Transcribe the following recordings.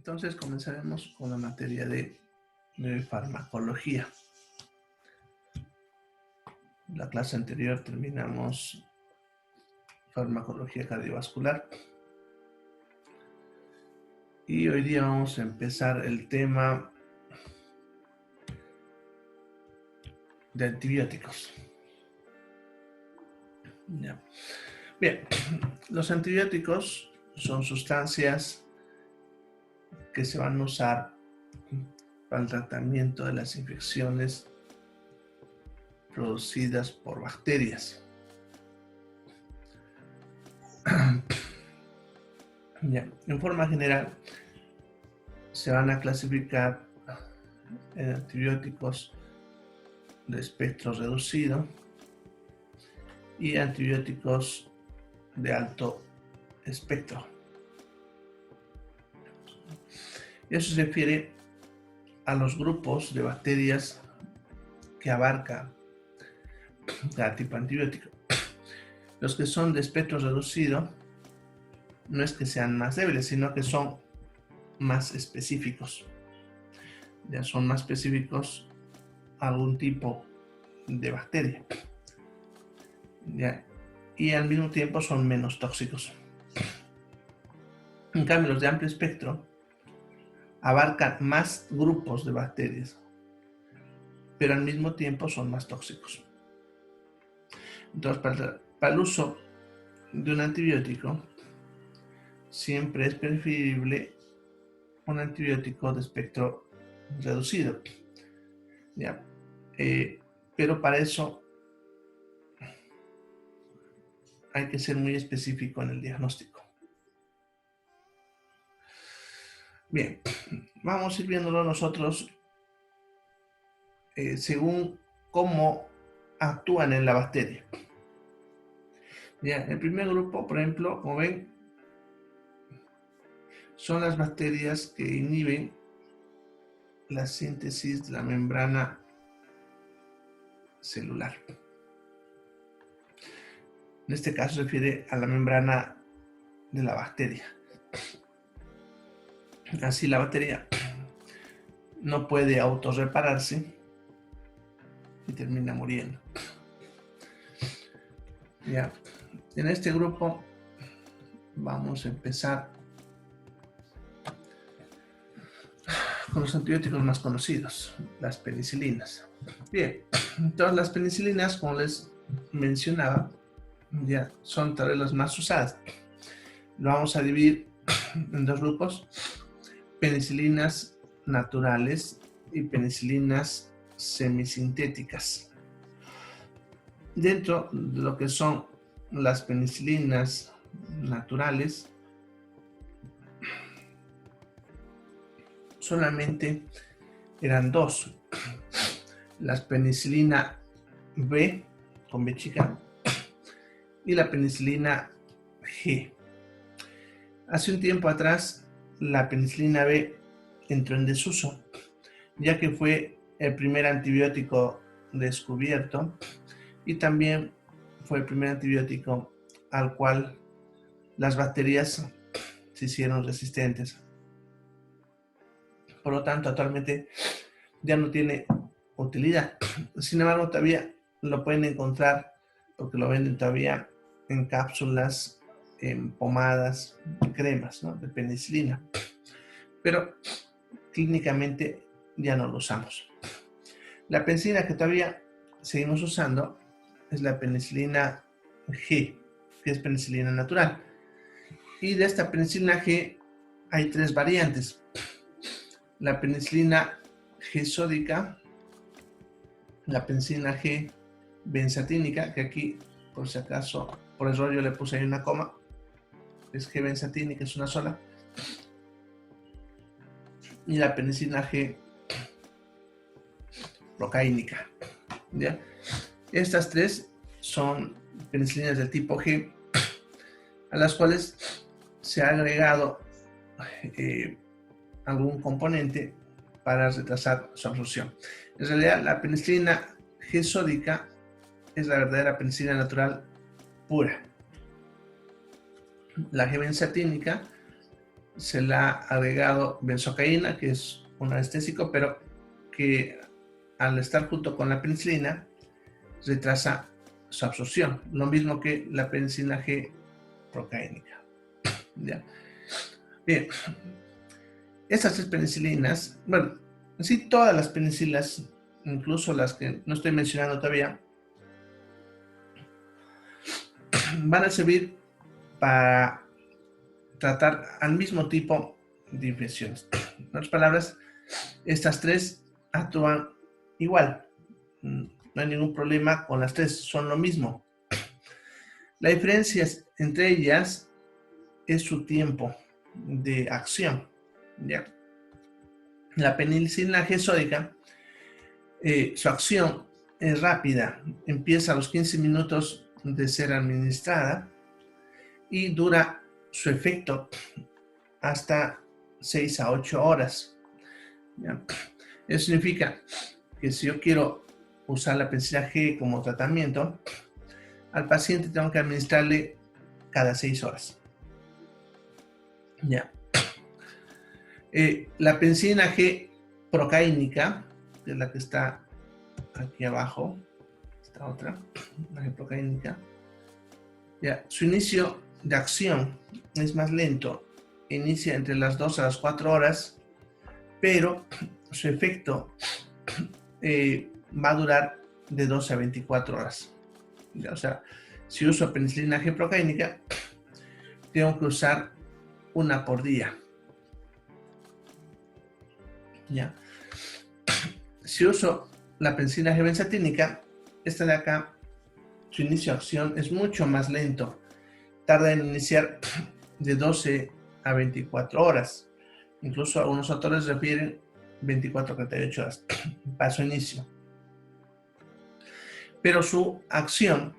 Entonces comenzaremos con la materia de farmacología. En la clase anterior terminamos farmacología cardiovascular. Y hoy día vamos a empezar el tema de antibióticos. Ya. Bien, los antibióticos son sustancias que se van a usar para el tratamiento de las infecciones producidas por bacterias. Ya. En forma general, se van a clasificar en antibióticos de espectro reducido y antibióticos de alto espectro. Eso se refiere a los grupos de bacterias que abarca cada tipo de antibiótico. Los que son de espectro reducido no es que sean más débiles, sino que son más específicos. Ya son más específicos a algún tipo de bacteria. Ya. Y al mismo tiempo son menos tóxicos. En cambio, los de amplio espectro abarcan más grupos de bacterias, pero al mismo tiempo son más tóxicos. Entonces, para el uso de un antibiótico, siempre es preferible un antibiótico de espectro reducido. ¿Ya? Pero para eso hay que ser muy específico en el diagnóstico. Bien, vamos a ir viéndolo nosotros según cómo actúan en la bacteria. Ya, el primer grupo, por ejemplo, como ven, son las bacterias que inhiben la síntesis de la membrana celular. En este caso se refiere a la membrana de la bacteria. Así la bacteria no puede autorrepararse y termina muriendo. Ya. En este grupo vamos a empezar con los antibióticos más conocidos, las penicilinas. Bien, entonces las penicilinas, como les mencionaba, ya son tal vez las más usadas. Lo vamos a dividir en dos grupos: penicilinas naturales y penicilinas semisintéticas. Dentro de lo que son las penicilinas naturales, solamente eran dos: la penicilina B, con B chica, y la penicilina G. Hace un tiempo atrás, la penicilina B entró en desuso, ya que fue el primer antibiótico descubierto y también fue el primer antibiótico al cual las bacterias se hicieron resistentes. Por lo tanto, actualmente ya no tiene utilidad. Sin embargo, todavía lo pueden encontrar porque lo venden todavía en cápsulas, en pomadas, en cremas, ¿no?, de penicilina. Pero clínicamente ya no lo usamos. La penicilina que todavía seguimos usando es la penicilina G, que es penicilina natural. Y de esta penicilina G hay tres variantes: la penicilina G sódica, la penicilina G benzatínica, que aquí, por si acaso, por error yo le puse ahí una coma, es G benzatínica, es una sola, y la penicilina G procaínica. ¿Ya? Estas tres son penicilinas del tipo G, a las cuales se ha agregado algún componente para retrasar su absorción. En realidad, la penicilina G sódica es la verdadera penicilina natural pura. La G benzatínica se le ha agregado benzocaína, que es un anestésico, pero que al estar junto con la penicilina retrasa su absorción, lo mismo que la penicilina G procaínica. ¿Ya? Bien, estas tres penicilinas, bueno, sí, todas las penicilinas, incluso las que no estoy mencionando todavía, van a servir para tratar al mismo tipo de infecciones. En otras palabras, estas tres actúan igual. No hay ningún problema con las tres, son lo mismo. La diferencia entre ellas es su tiempo de acción. ¿Ya? La penicilina G sódica, su acción es rápida, empieza a los 15 minutos de ser administrada y dura su efecto hasta 6 a 8 horas. ¿Ya? Eso significa que si yo quiero usar la penicilina G como tratamiento, al paciente tengo que administrarle cada 6 horas. ¿Ya? La penicilina G procaínica, que es la que está aquí abajo, esta otra, la G procaínica, ¿ya? Su inicio de acción es más lento, inicia entre las 2 a las 4 horas, pero su efecto va a durar de 12 a 24 horas. ¿Ya? O sea, si uso penicilina G procaínica, tengo que usar una por día. ¿Ya? Si uso la penicilina G benzatínica, esta de acá, su inicio de acción es mucho más lento. Tarda en iniciar de 12 a 24 horas. Incluso algunos autores refieren 24 a 48 horas para su inicio. Pero su acción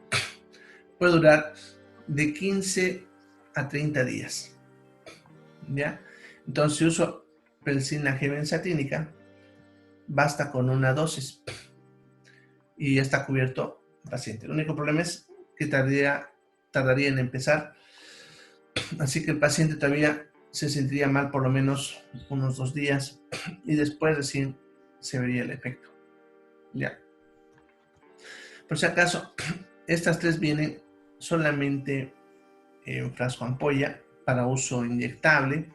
puede durar de 15 a 30 días. ¿Ya? Entonces, si uso penicilina G benzatínica, basta con una dosis y ya está cubierto el paciente. El único problema es que tardaría en empezar, así que el paciente todavía se sentiría mal por lo menos unos 2 días y después recién se vería el efecto. Ya. Por si acaso, estas tres vienen solamente en frasco ampolla para uso inyectable.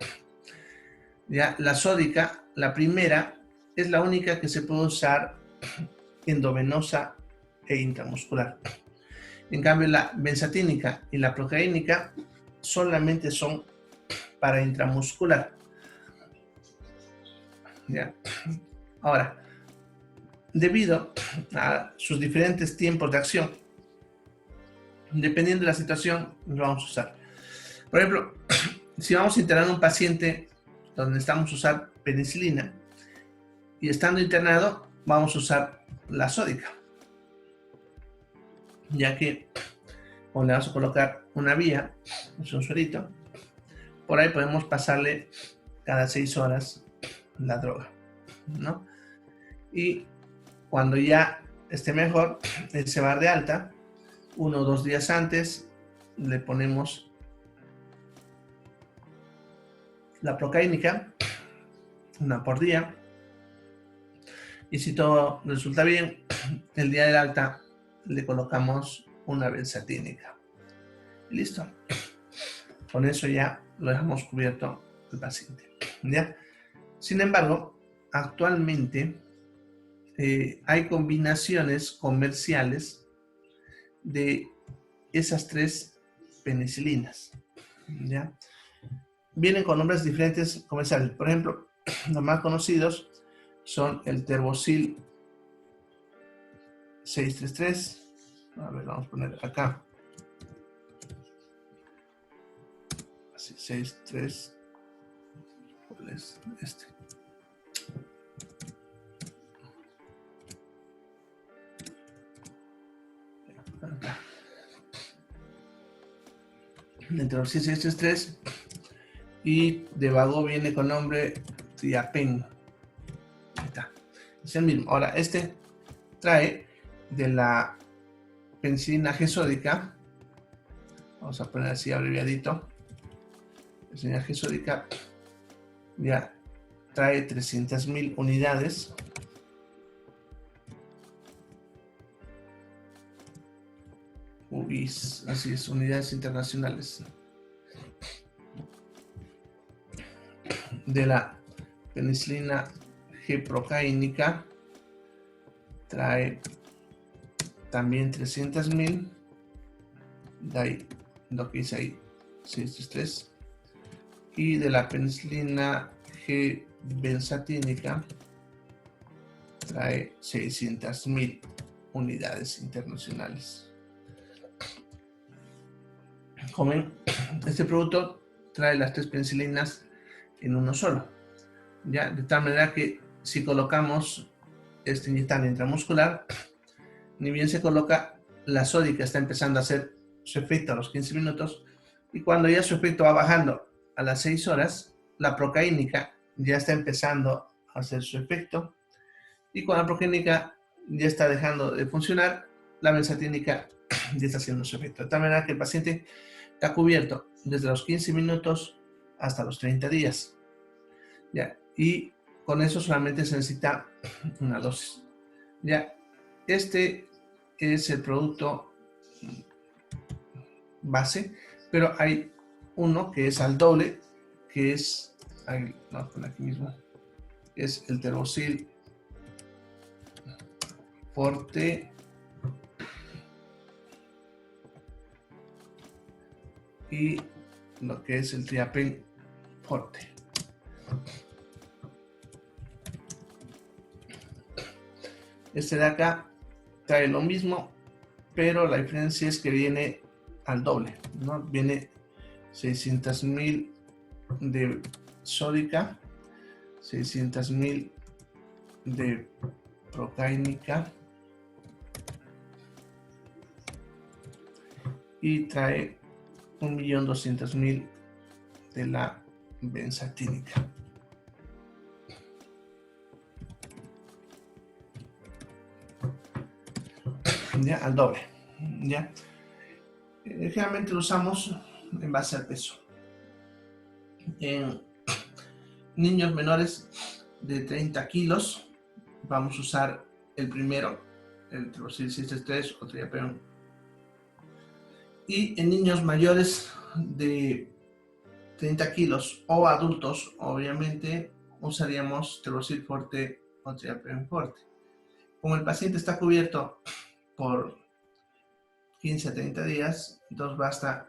Ya, la sódica, la primera, es la única que se puede usar endovenosa e intramuscular. En cambio, la benzatínica y la procaínica solamente son para intramuscular. ¿Ya? Ahora, debido a sus diferentes tiempos de acción, dependiendo de la situación, lo vamos a usar. Por ejemplo, si vamos a internar a un paciente donde necesitamos usar penicilina y estando internado, vamos a usar la sódica, ya que como le vamos a colocar una vía, es un suerito, por ahí podemos pasarle cada 6 horas la droga, ¿no? Y cuando ya esté mejor, él se va de alta, 1 o 2 días antes le ponemos la procaínica, una por día, y si todo resulta bien, el día del alta le colocamos una benzatínica. Y listo. Con eso ya lo dejamos cubierto el paciente. ¿Ya? Sin embargo, actualmente hay combinaciones comerciales de esas tres penicilinas. ¿Ya? Vienen con nombres diferentes comerciales. Por ejemplo, los más conocidos son el Terbosil 633. A ver, vamos a poner acá. Así, 63. ¿Cuál es este? Acá. El Terbosil 633. Y de vago viene con nombre Triapen. Ahí está. Es el mismo. Ahora, este trae de la penicilina G sódica. Vamos a poner así abreviadito. Penicilina G sódica Ya trae 300.000 unidades. UIs, así es, unidades internacionales. De la penicilina G-procaínica trae también 300.000. De ahí, lo que dice ahí, 633. Y de la penicilina G-benzatínica trae 600.000 unidades internacionales. Como ven, este producto trae las 3 penicilinas en uno solo, ¿ya? De tal manera que si colocamos este inyectante intramuscular, ni bien se coloca, la sódica está empezando a hacer su efecto a los 15 minutos, y cuando ya su efecto va bajando a las 6 horas, la procaínica ya está empezando a hacer su efecto, y cuando la procaínica ya está dejando de funcionar, la benzatínica ya está haciendo su efecto. De tal manera que el paciente está cubierto desde los 15 minutos hasta los 30 días. ¿Ya? Y con eso solamente se necesita una dosis. ¿Ya? Este es el producto base, pero hay uno que es al doble, que es, aquí mismo, es el Terbosil Forte y lo que es el Triapen Forte. Este de acá trae lo mismo, pero la diferencia es que viene al doble, ¿no? Viene 600.000 de sódica, 600.000 de procaínica y trae 1.200.000 de la benzatínica. Ya al doble. Ya generalmente lo usamos en base al peso. En niños menores de 30 kilos vamos a usar el primero, el Terbosil 633 o Triapen. Y en niños mayores de 30 kilos o adultos, obviamente usaríamos Terbosil Forte o Triapen Forte. Como el paciente está cubierto por 15 a 30 días, entonces basta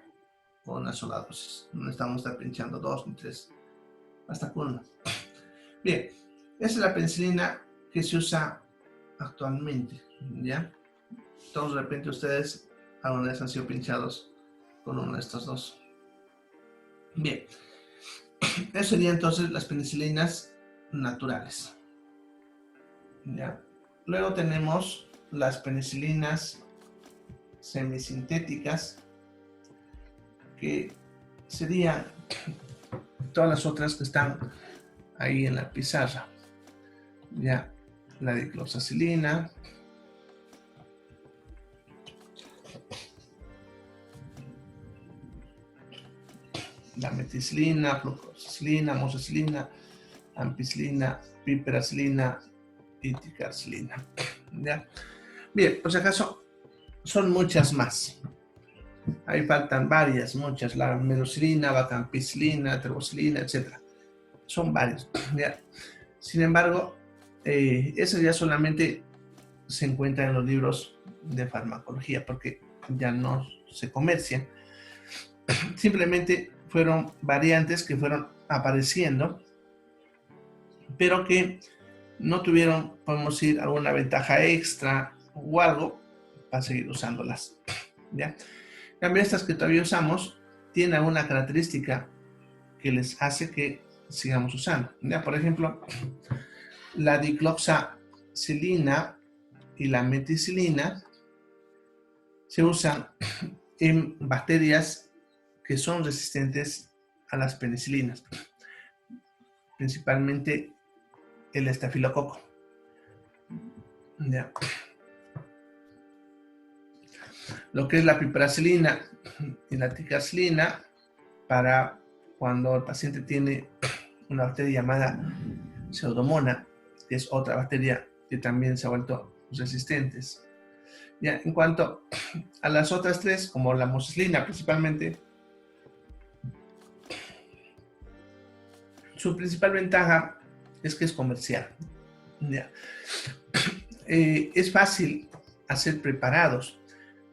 con una sola dosis. No necesitamos estar pinchando 2 ni 3, basta con una. Bien, esa es la penicilina que se usa actualmente, ¿ya? Entonces, de repente ustedes alguna vez han sido pinchados con uno de estos dos. Bien, eso serían entonces las penicilinas naturales, ¿ya? Luego tenemos las penicilinas semisintéticas, que serían todas las otras que están ahí en la pizarra, ya, la dicloxacilina, la meticilina, flucloxacilina, amoxicilina, ampicilina, piperacilina y ticarcilina, ¿ya? Bien, por si acaso, son muchas más. Ahí faltan varias, muchas, la meroxilina, vacampicilina, terbocilina, etc. Son varios, ¿ya? Sin embargo, eso ya solamente se encuentra en los libros de farmacología, porque ya no se comercian. Simplemente fueron variantes que fueron apareciendo, pero que no tuvieron, podemos decir, alguna ventaja extra o algo para seguir usándolas, ¿ya? En cambio, estas que todavía usamos tienen alguna característica que les hace que sigamos usando, ¿ya? Por ejemplo, la dicloxacilina y la meticilina se usan en bacterias que son resistentes a las penicilinas, principalmente el estafilococo, ¿ya? Lo que es la piperacilina y la ticarcilina, para cuando el paciente tiene una bacteria llamada Pseudomonas, que es otra bacteria que también se ha vuelto resistentes. Ya, en cuanto a las otras tres, como la amoxicilina principalmente, su principal ventaja es que es comercial. ¿Ya? Es fácil hacer preparados.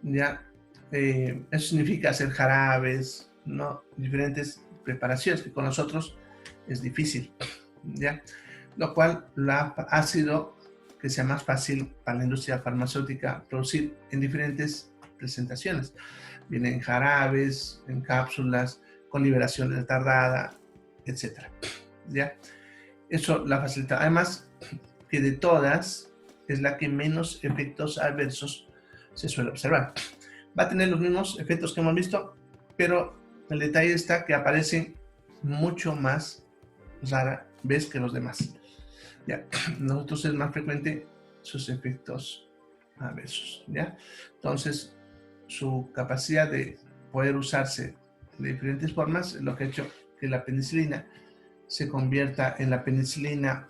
¿Ya? Eso significa hacer jarabes, ¿no? Diferentes preparaciones que con nosotros es difícil. ¿Ya? Lo cual ha sido que sea más fácil para la industria farmacéutica producir en diferentes presentaciones. Vienen en jarabes, en cápsulas, con liberación retardada, etc. ¿Ya? Eso la facilita. Además, que de todas es la que menos efectos adversos se suele observar. Va a tener los mismos efectos que hemos visto, pero el detalle está que aparecen mucho más rara vez que los demás. ¿Ya? Nosotros es más frecuente sus efectos adversos. ¿Ya? Entonces, su capacidad de poder usarse de diferentes formas es lo que ha hecho que la penicilina se convierta en la penicilina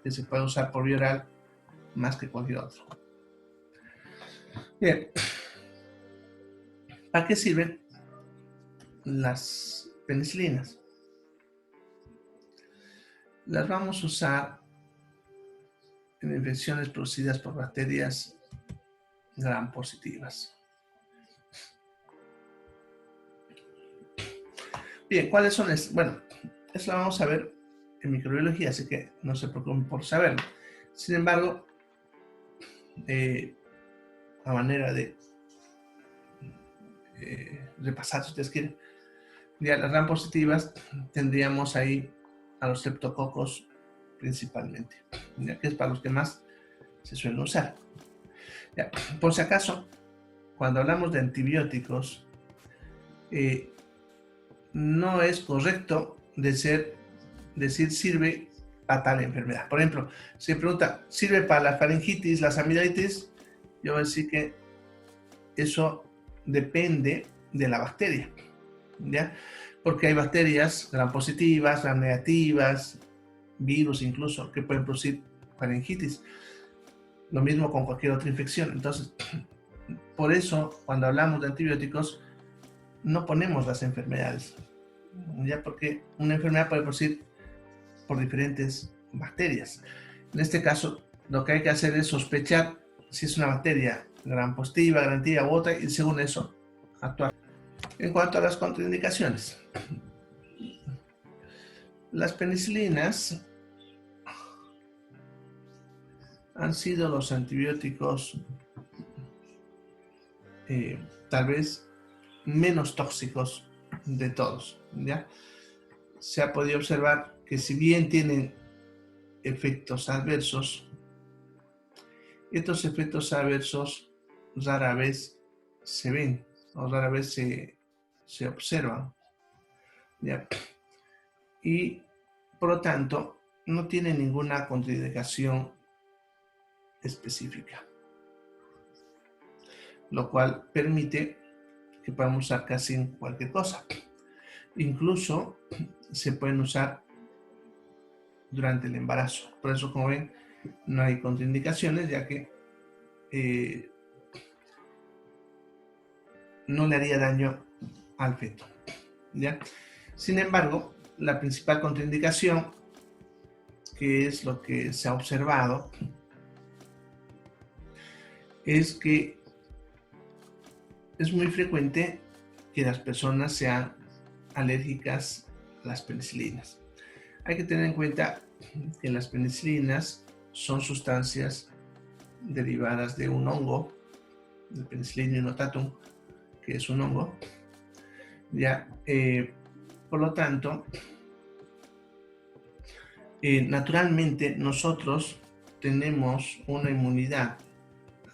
que se puede usar por vía oral más que cualquier otro. Bien, ¿para qué sirven las penicilinas? Las vamos a usar en infecciones producidas por bacterias gram positivas. Bien, ¿cuáles son? Bueno, eso lo vamos a ver en microbiología, así que no se preocupen por saberlo. Sin embargo, a manera de repasar, si ustedes quieren, ya las gram positivas tendríamos ahí a los streptococos principalmente, ya que es para los que más se suelen usar. Ya, por si acaso, cuando hablamos de antibióticos, no es correcto decir sirve para tal enfermedad. Por ejemplo, si me pregunta, ¿sirve para la faringitis, las amidalitis? Yo voy a decir que eso depende de la bacteria, ¿ya? Porque hay bacterias gram positivas, gram negativas, virus incluso, que pueden producir faringitis. Lo mismo con cualquier otra infección. Entonces, por eso, cuando hablamos de antibióticos, no ponemos las enfermedades, ya porque una enfermedad puede producir por diferentes bacterias. En este caso, lo que hay que hacer es sospechar si es una bacteria gram positiva, gram negativa u otra, y según eso, actuar. En cuanto a las contraindicaciones, las penicilinas han sido los antibióticos tal vez menos tóxicos de todos, ¿ya? Se ha podido observar que si bien tienen efectos adversos, estos efectos adversos rara vez se ven o rara vez se observan, ¿ya? Y por lo tanto no tienen ninguna contraindicación específica, lo cual permite que podamos usar casi en cualquier cosa. Incluso se pueden usar durante el embarazo. Por eso, como ven, no hay contraindicaciones, ya que no le haría daño al feto, ¿ya? Sin embargo, la principal contraindicación, que es lo que se ha observado, es que es muy frecuente que las personas sean alérgicas a las penicilinas. Hay que tener en cuenta que las penicilinas son sustancias derivadas de un hongo, de Penicillium notatum, que es un hongo. Ya, por lo tanto, naturalmente nosotros tenemos una inmunidad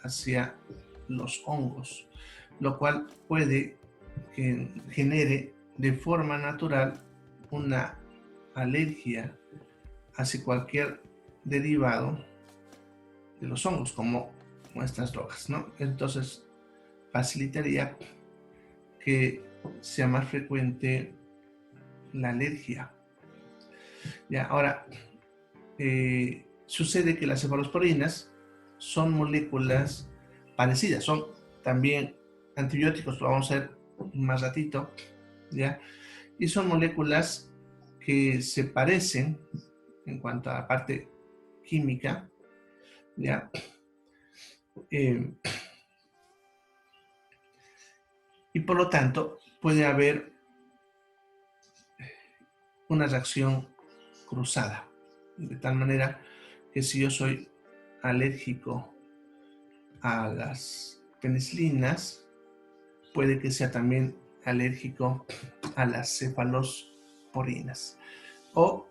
hacia los hongos, lo cual puede que genere de forma natural una alergia hacia cualquier derivado de los hongos, como nuestras drogas, ¿no? Entonces, facilitaría que sea más frecuente la alergia. Ya, ahora, sucede que las cefalosporinas son moléculas parecidas, son también antibióticos, lo vamos a ver más ratito, ¿ya? Y son moléculas que se parecen en cuanto a la parte química, ¿ya? Y por lo tanto puede haber una reacción cruzada, de tal manera que si yo soy alérgico a las penicilinas, puede que sea también alérgico a las cefalosporinas o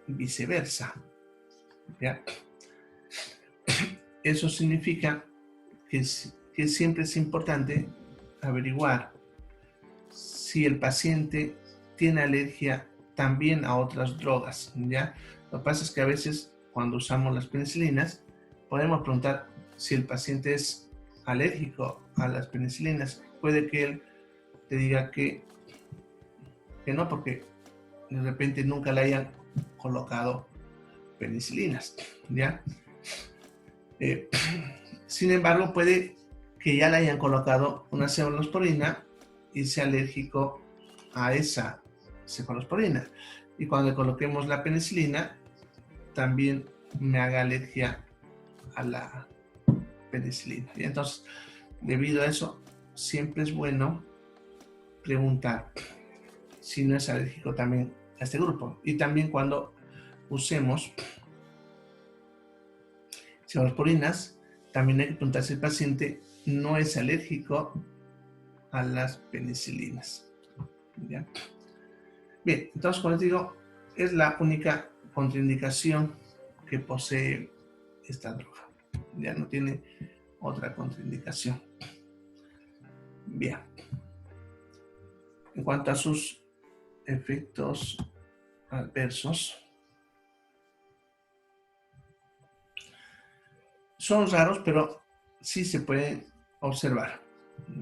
viceversa, ¿ya? Eso significa que siempre es importante averiguar si el paciente tiene alergia también a otras drogas, ¿ya? Lo que pasa es que a veces cuando usamos las penicilinas podemos preguntar si el paciente es alérgico a las penicilinas. Puede que él te diga que no, porque de repente nunca le hayan colocado penicilinas, ¿ya? Sin embargo, puede que ya le hayan colocado una cefalosporina y sea alérgico a esa cefalosporina. Y cuando le coloquemos la penicilina, también me haga alergia a la penicilina. Y entonces, debido a eso, siempre es bueno preguntar si no es alérgico también a este grupo. Y también cuando usemos cefalosporinas, también hay que preguntar si el paciente no es alérgico a las penicilinas. ¿Ya? Bien, entonces, como les digo, es la única contraindicación que posee esta droga. Ya no tiene otra contraindicación. Bien. En cuanto a sus efectos adversos, son raros, pero sí se pueden observar.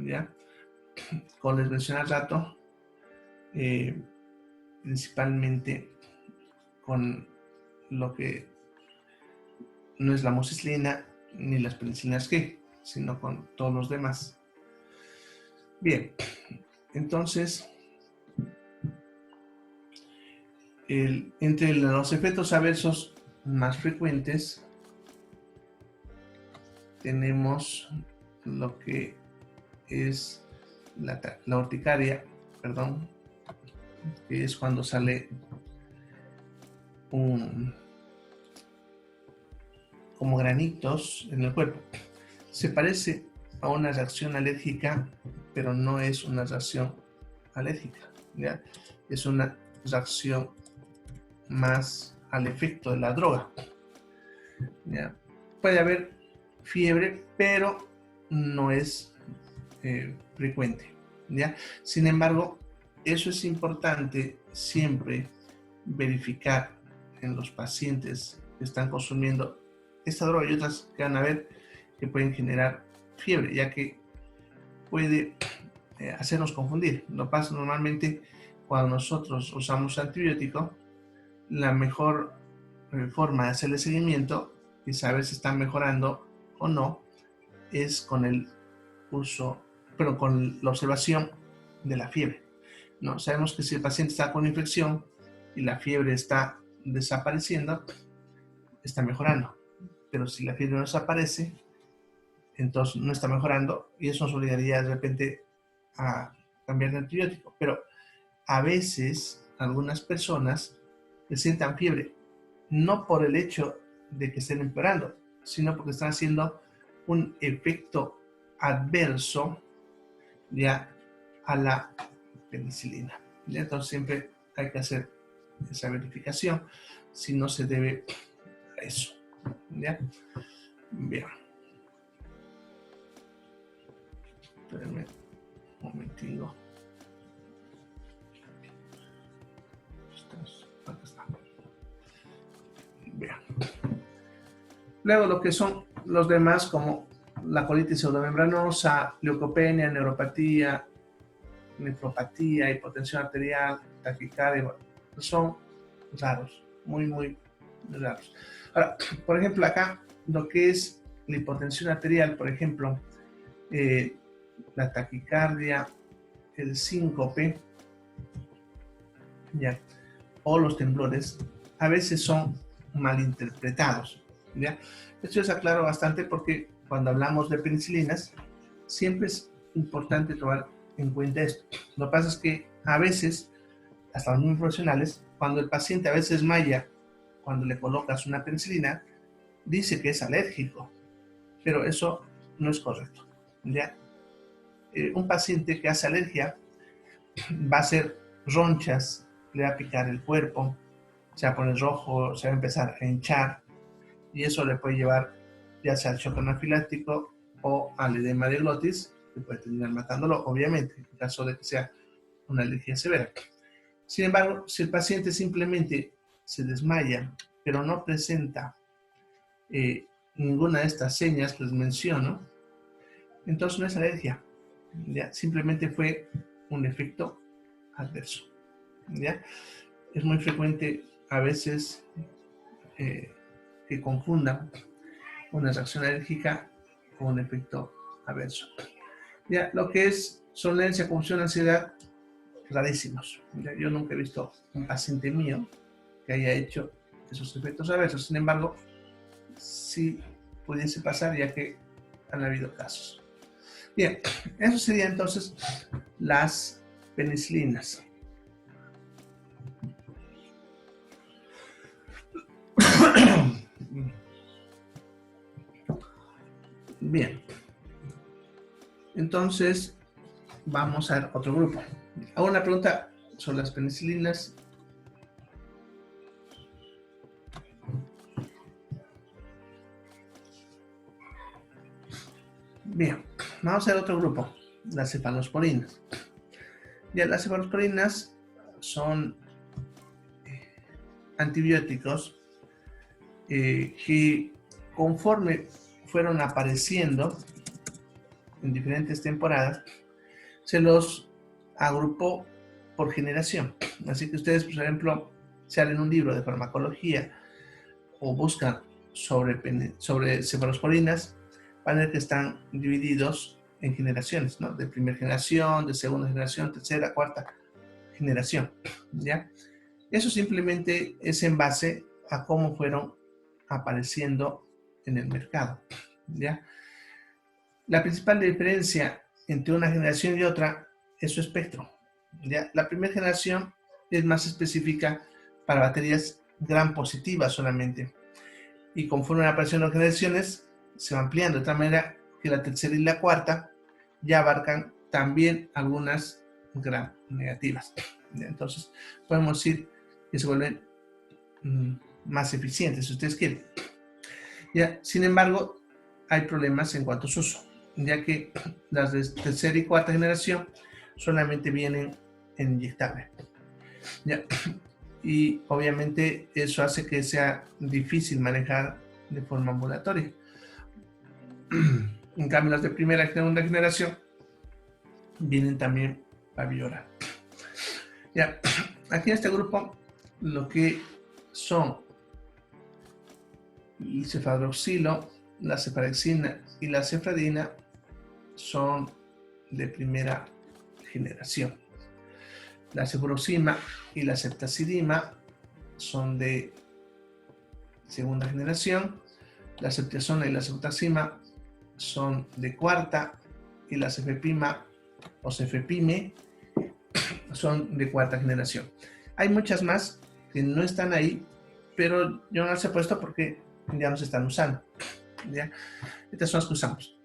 ¿Ya? Como les mencioné al rato, principalmente con lo que no es la amoxicilina ni las penicilinas G, sino con todos los demás. Bien, entonces, entre los efectos adversos más frecuentes tenemos lo que es la urticaria, que es cuando sale como granitos en el cuerpo. Se parece a una reacción alérgica, pero no es una reacción alérgica, ¿ya? Es una reacción más al efecto de la droga, ¿ya? Puede haber fiebre, pero no es frecuente, ¿ya? Sin embargo, eso es importante siempre verificar en los pacientes que están consumiendo esta droga y otras que van a ver que pueden generar fiebre, ya que puede hacernos confundir. Lo pasa normalmente cuando nosotros usamos antibiótico, la mejor forma de hacerle seguimiento y saber si están mejorando o no es con el uso, pero con la observación de la fiebre. ¿No? Sabemos que si el paciente está con infección y la fiebre está desapareciendo, está mejorando. Pero si la fiebre no desaparece, entonces no está mejorando y eso nos obligaría de repente a cambiar de antibiótico. Pero a veces algunas personas presentan fiebre, no por el hecho de que estén empeorando, sino porque están haciendo un efecto adverso ya a la penicilina. ¿Ya? Entonces siempre hay que hacer esa verificación si no se debe a eso. ¿Ya? Bien. Espérenme un momentito. Acá está. Bien. Luego lo que son los demás como la colitis pseudomembranosa, leucopenia, neuropatía, nefropatía, hipotensión arterial, taquicardia, son raros, muy raros. Ahora, por ejemplo, acá, lo que es la hipotensión arterial, por ejemplo, la taquicardia, el síncope, ¿ya? O los temblores, a veces son malinterpretados, ¿ya? Esto es aclaro bastante porque cuando hablamos de penicilinas, siempre es importante tomar en cuenta esto. Lo que pasa es que a veces, hasta los mismos profesionales, cuando el paciente a veces desmaya, cuando le colocas una penicilina, dice que es alérgico, pero eso no es correcto, ¿ya? Un paciente que hace alergia va a hacer ronchas, le va a picar el cuerpo, se va a poner rojo, se va a empezar a hinchar, y eso le puede llevar ya sea al shock anafiláctico o al edema de glotis, que puede terminar matándolo, obviamente, en caso de que sea una alergia severa. Sin embargo, si el paciente simplemente se desmaya, pero no presenta ninguna de estas señas que les menciono, entonces no es alergia, ¿ya? Simplemente fue un efecto adverso, ¿ya? Es muy frecuente a veces que confundan una reacción alérgica con un efecto adverso. Ya, lo que es somnolencia, confusión, ansiedad, rarísimos. Ya, yo nunca he visto un paciente mío que haya hecho esos efectos adversos. Sin embargo, sí pudiese pasar, ya que han habido casos. Bien, eso serían entonces las penicilinas. Bien, entonces vamos a ver otro grupo. Hago una pregunta sobre las penicilinas. Bien, vamos a ver otro grupo, las cefalosporinas. Ya, las cefalosporinas son antibióticos que conforme fueron apareciendo en diferentes temporadas, se los agrupó por generación. Así que ustedes, por ejemplo, si abren un libro de farmacología o buscan sobre cefalosporinas, van a ver que están divididos en generaciones, ¿no? De primera generación, de segunda generación, tercera, cuarta generación, ¿ya? Eso simplemente es en base a cómo fueron apareciendo en el mercado, ¿ya? La principal diferencia entre una generación y otra es su espectro, ¿ya? La primera generación es más específica para bacterias gram positivas solamente, y conforme van apareciendo las generaciones, se va ampliando de tal manera que la tercera y la cuarta ya abarcan también algunas gram negativas. Entonces, podemos decir que se vuelven más eficientes, si ustedes quieren. Ya, sin embargo, hay problemas en cuanto a su uso, ya que las de tercera y cuarta generación solamente vienen en inyectable. Ya. Y obviamente eso hace que sea difícil manejar de forma ambulatoria. En cambio, las de primera y segunda generación vienen también para vía oral. Ya, aquí en este grupo lo que son el cefadroxilo, la cefarexina y la cefradina son de primera generación. La cefuroxima y la ceftazidima son de segunda generación. La ceftriaxona y la cefotaxima son de cuarta, y la cefepima o cefepime son de cuarta generación. Hay muchas más que no están ahí, pero yo no las he puesto porque ya no se están usando, ¿ya? Estas son las que usamos.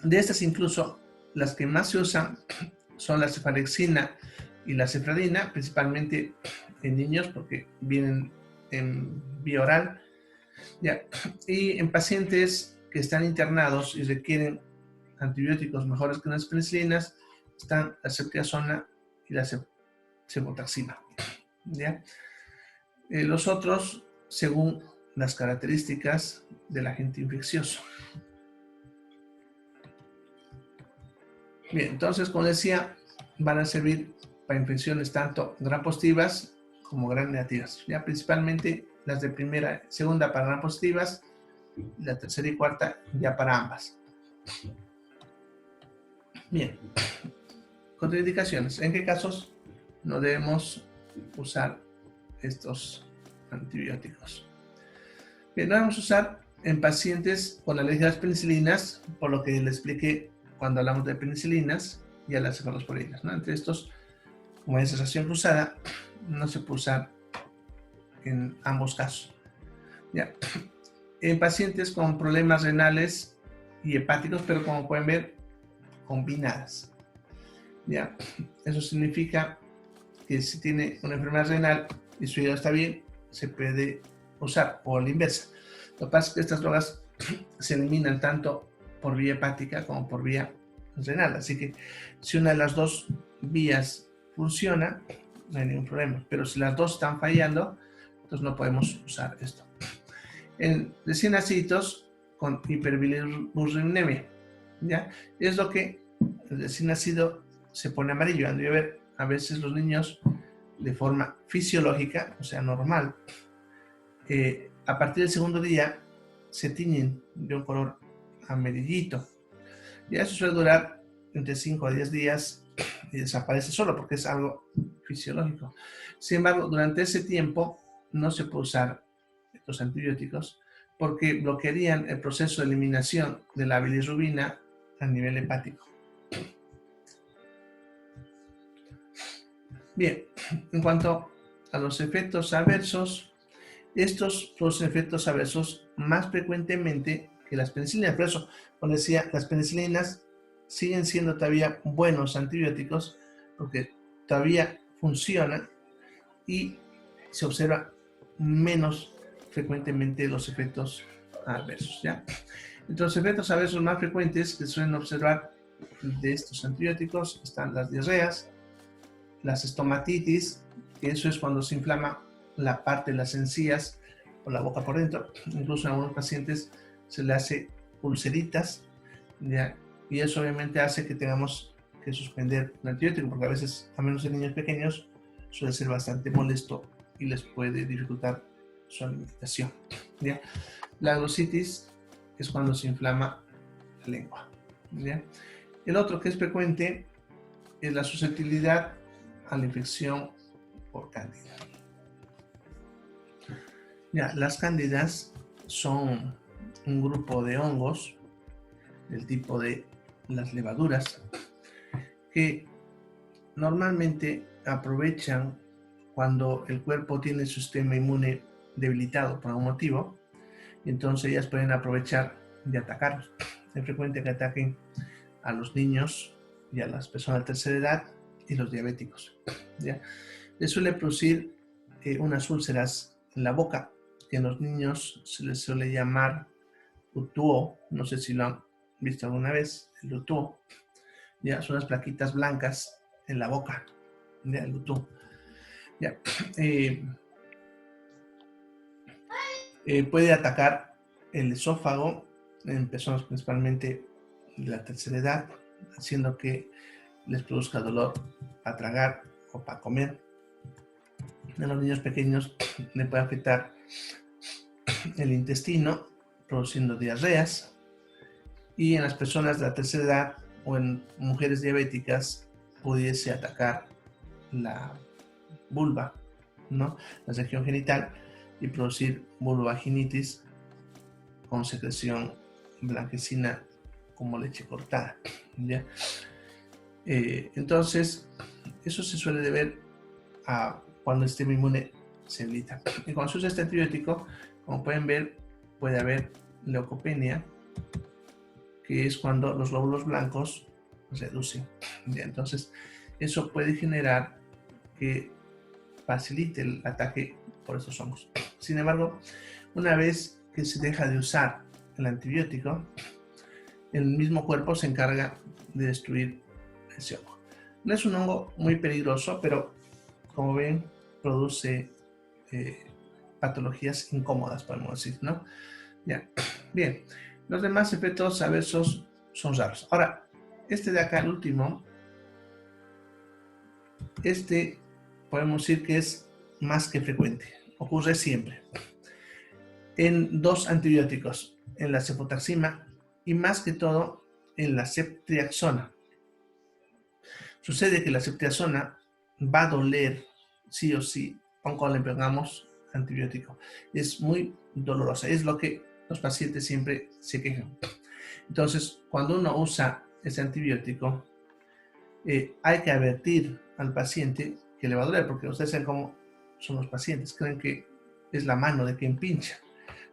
De estas incluso, las que más se usan son la cefarexina y la cefradina, principalmente en niños porque vienen en vía oral, ¿ya? Y en pacientes que están internados y requieren antibióticos mejores que las penicilinas, están la ceftriaxona y la cefotaxima, ¿ya? Los otros, según las características del agente infeccioso. Bien, entonces, como decía, van a servir para infecciones tanto gram positivas como gram negativas. Ya principalmente las de primera, segunda para gram positivas, la tercera y cuarta ya para ambas. Bien, contraindicaciones. ¿En qué casos no debemos usar estos antibióticos? Bien, no vamos a usar en pacientes con alergia a las penicilinas, por lo que les expliqué cuando hablamos de penicilinas y a las cefalosporinas, ¿no? Entre estos, como es reacción cruzada, no se puede usar en ambos casos. ¿Ya? En pacientes con problemas renales y hepáticos, pero como pueden ver, combinadas. ¿Ya? Eso significa que si tiene una enfermedad renal y su hígado está bien, se puede usar, o la inversa. Lo que pasa es que estas drogas se eliminan tanto por vía hepática como por vía renal, así que si una de las dos vías funciona, no hay ningún problema, pero si las dos están fallando, entonces no podemos usar esto. En recién nacidos con hiperbilirubinemia, ¿ya? Es lo que el recién nacido se pone amarillo. Han de ver a veces los niños de forma fisiológica, o sea, normal, a partir del segundo día se tiñen de un color amarillito. Y eso suele durar entre 5 a 10 días y desaparece solo porque es algo fisiológico. Sin embargo, durante ese tiempo no se puede usar estos antibióticos porque bloquearían el proceso de eliminación de la bilirrubina a nivel hepático. Bien, en cuanto a los efectos adversos, estos producen efectos adversos más frecuentemente que las penicilinas. Por eso, como decía, las penicilinas siguen siendo todavía buenos antibióticos porque todavía funcionan y se observa menos frecuentemente los efectos adversos, ¿ya? Entre los efectos adversos más frecuentes que suelen observar de estos antibióticos están las diarreas, las estomatitis, que eso es cuando se inflama la parte de las encías o la boca por dentro. Incluso en algunos pacientes se le hace ulceritas, ¿ya? Y eso obviamente hace que tengamos que suspender el antibiótico, porque a veces, a menos en niños pequeños, suele ser bastante molesto y les puede dificultar su alimentación, ¿ya? La glossitis es cuando se inflama la lengua, ¿ya? El otro que es frecuente es la susceptibilidad a la infección por cándida. Ya, las cándidas son un grupo de hongos del tipo de las levaduras que normalmente aprovechan cuando el cuerpo tiene su sistema inmune debilitado por algún motivo, y entonces ellas pueden aprovechar de atacarlos. Es frecuente que ataquen a los niños y a las personas de tercera edad y los diabéticos, ¿ya? Les suele producir unas úlceras en la boca, que en los niños se les suele llamar utuo, no sé si lo han visto alguna vez, el utuo, ¿ya? Son unas plaquitas blancas en la boca, ¿ya? El utuo, ¿ya? Puede atacar el esófago en personas principalmente de la tercera edad, haciendo que les produzca dolor para tragar o para comer. En los niños pequeños le puede afectar el intestino, produciendo diarreas, y en las personas de la tercera edad o en mujeres diabéticas pudiese atacar la vulva, ¿no? La región genital, y producir vulvovaginitis con secreción blanquecina como leche cortada, ¿ya? Entonces, eso se suele deber a cuando el sistema inmune se debilita. Y cuando se usa este antibiótico, como pueden ver, puede haber leucopenia, que es cuando los glóbulos blancos se reducen, ¿ya? Entonces, eso puede generar que facilite el ataque por estos hongos. Sin embargo, una vez que se deja de usar el antibiótico, el mismo cuerpo se encarga de destruir ese hongo. No es un hongo muy peligroso, pero como ven, produce patologías incómodas, podemos decir, ¿no? Ya. Bien, los demás efectos adversos son raros. Ahora, este de acá, el último, este podemos decir que es más que frecuente, ocurre siempre, en dos antibióticos, en la cefotaxima y más que todo en la ceftriaxona. Sucede que la ceftriaxona va a doler sí o sí, aun cuando le pongamos antibiótico. Es muy dolorosa, es lo que los pacientes siempre se quejan. Entonces, cuando uno usa ese antibiótico, hay que advertir al paciente que le va a doler, porque ustedes saben cómo son los pacientes, creen que es la mano de quien pincha,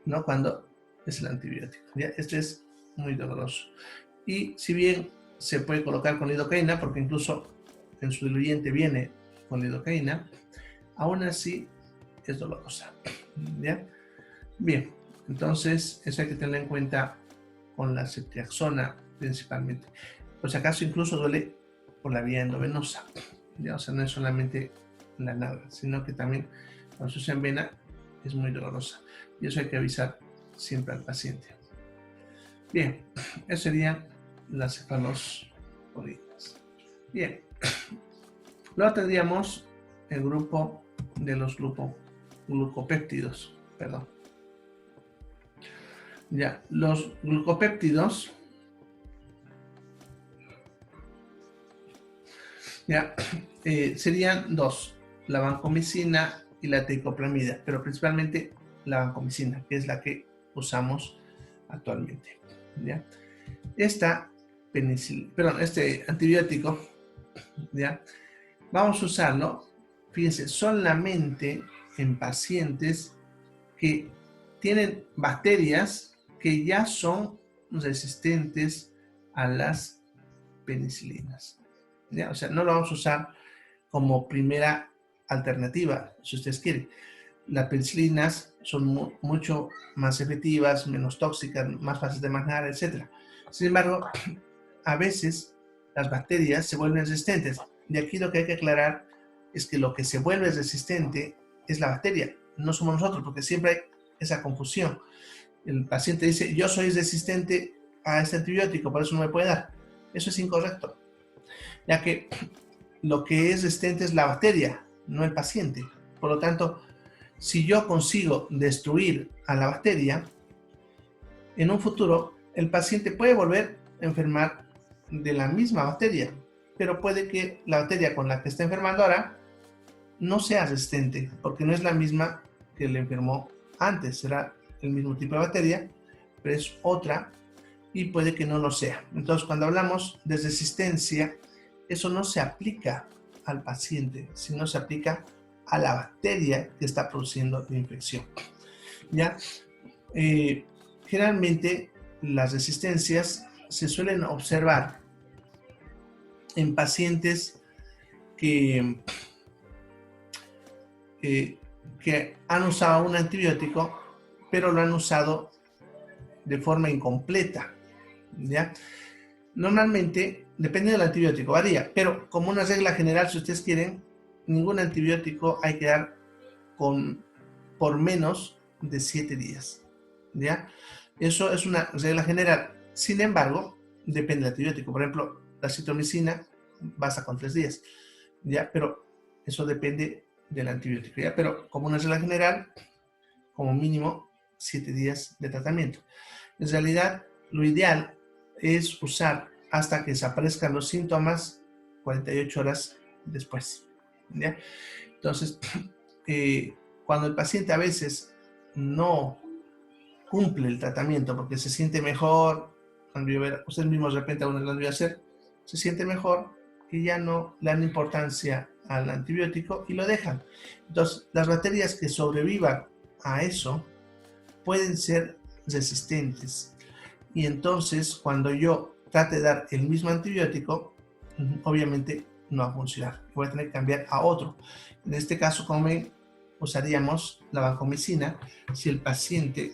¿no? Cuando es el antibiótico, ¿ya? Este es muy doloroso. Y si bien se puede colocar con lidocaína, porque incluso en su diluyente viene con lidocaína, aún así es dolorosa, ¿ya? Bien, entonces eso hay que tenerlo en cuenta con la ceftriaxona principalmente. Por si acaso incluso duele por la vía endovenosa, ¿ya? O sea, no es solamente la nalga, sino que también cuando se usa en vena es muy dolorosa. Y eso hay que avisar siempre al paciente. Bien, eso serían las cefalosporinas. Bien, luego tendríamos el grupo de los glucopéptidos, perdón. Ya, los glucopéptidos ya, serían dos, la vancomicina y la teicoplaminida, pero principalmente la vancomicina, que es la que usamos actualmente, ¿ya? Este antibiótico, ¿ya? Vamos a usarlo, fíjense, solamente en pacientes que tienen bacterias que ya son resistentes a las penicilinas, ¿ya? O sea, no lo vamos a usar como primera alternativa, si ustedes quieren. Las penicilinas son mucho más efectivas, menos tóxicas, más fáciles de manejar, etc. Sin embargo, a veces las bacterias se vuelven resistentes. Y aquí lo que hay que aclarar es que lo que se vuelve resistente es la bacteria, no somos nosotros, porque siempre hay esa confusión. El paciente dice, yo soy resistente a este antibiótico, por eso no me puede dar. Eso es incorrecto, ya que lo que es resistente es la bacteria, no el paciente. Por lo tanto, si yo consigo destruir a la bacteria, en un futuro el paciente puede volver a enfermar de la misma bacteria, pero puede que la bacteria con la que está enfermando ahora no sea resistente, porque no es la misma que le enfermó antes. Será el mismo tipo de bacteria, pero es otra y puede que no lo sea. Entonces, cuando hablamos de resistencia, eso no se aplica al paciente, sino se aplica a la bacteria que está produciendo la infección, ¿ya? Generalmente las resistencias se suelen observar en pacientes que han usado un antibiótico, pero lo han usado de forma incompleta, ¿ya? Normalmente, depende del antibiótico, varía, pero como una regla general, si ustedes quieren, ningún antibiótico hay que dar por menos de 7 días, ¿ya? Eso es una regla general. Sin embargo, depende del antibiótico. Por ejemplo, la citromicina basta con 3 días, ¿ya? Pero eso depende del antibiótico, ¿ya? Pero como una regla general, como mínimo 7 días de tratamiento. En realidad, lo ideal es usar hasta que desaparezcan los síntomas 48 horas después, ¿ya? Entonces, cuando el paciente a veces no cumple el tratamiento porque se siente mejor, usted mismo de repente a uno le olvidó hacer, se siente mejor y ya no le dan importancia al antibiótico y lo dejan. Entonces, las bacterias que sobrevivan a eso pueden ser resistentes. Y entonces, cuando yo trate de dar el mismo antibiótico, obviamente no va a funcionar. Voy a tener que cambiar a otro. En este caso, como ven, usaríamos la vancomicina si el paciente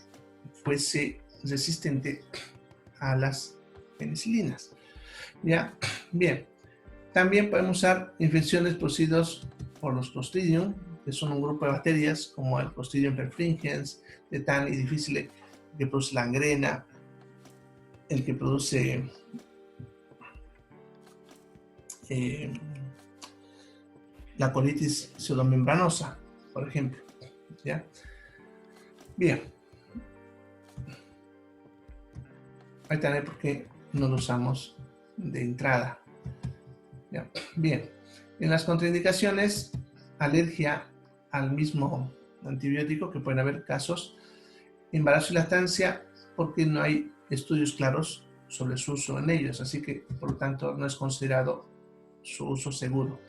fuese resistente a las penicilinas. ¿Ya? Bien. También podemos usar infecciones producidas por los Clostridium, que son un grupo de bacterias como el Clostridium perfringens, letán y difícil, que produce la gangrena, el que produce la colitis pseudomembranosa, por ejemplo, ¿ya? Bien. Ahí también porque no lo usamos de entrada. ¿Ya? Bien. En las contraindicaciones, alergia al mismo antibiótico, que pueden haber casos, embarazo y lactancia, porque no hay estudios claros sobre su uso en ellos, así que por lo tanto no es considerado su uso seguro.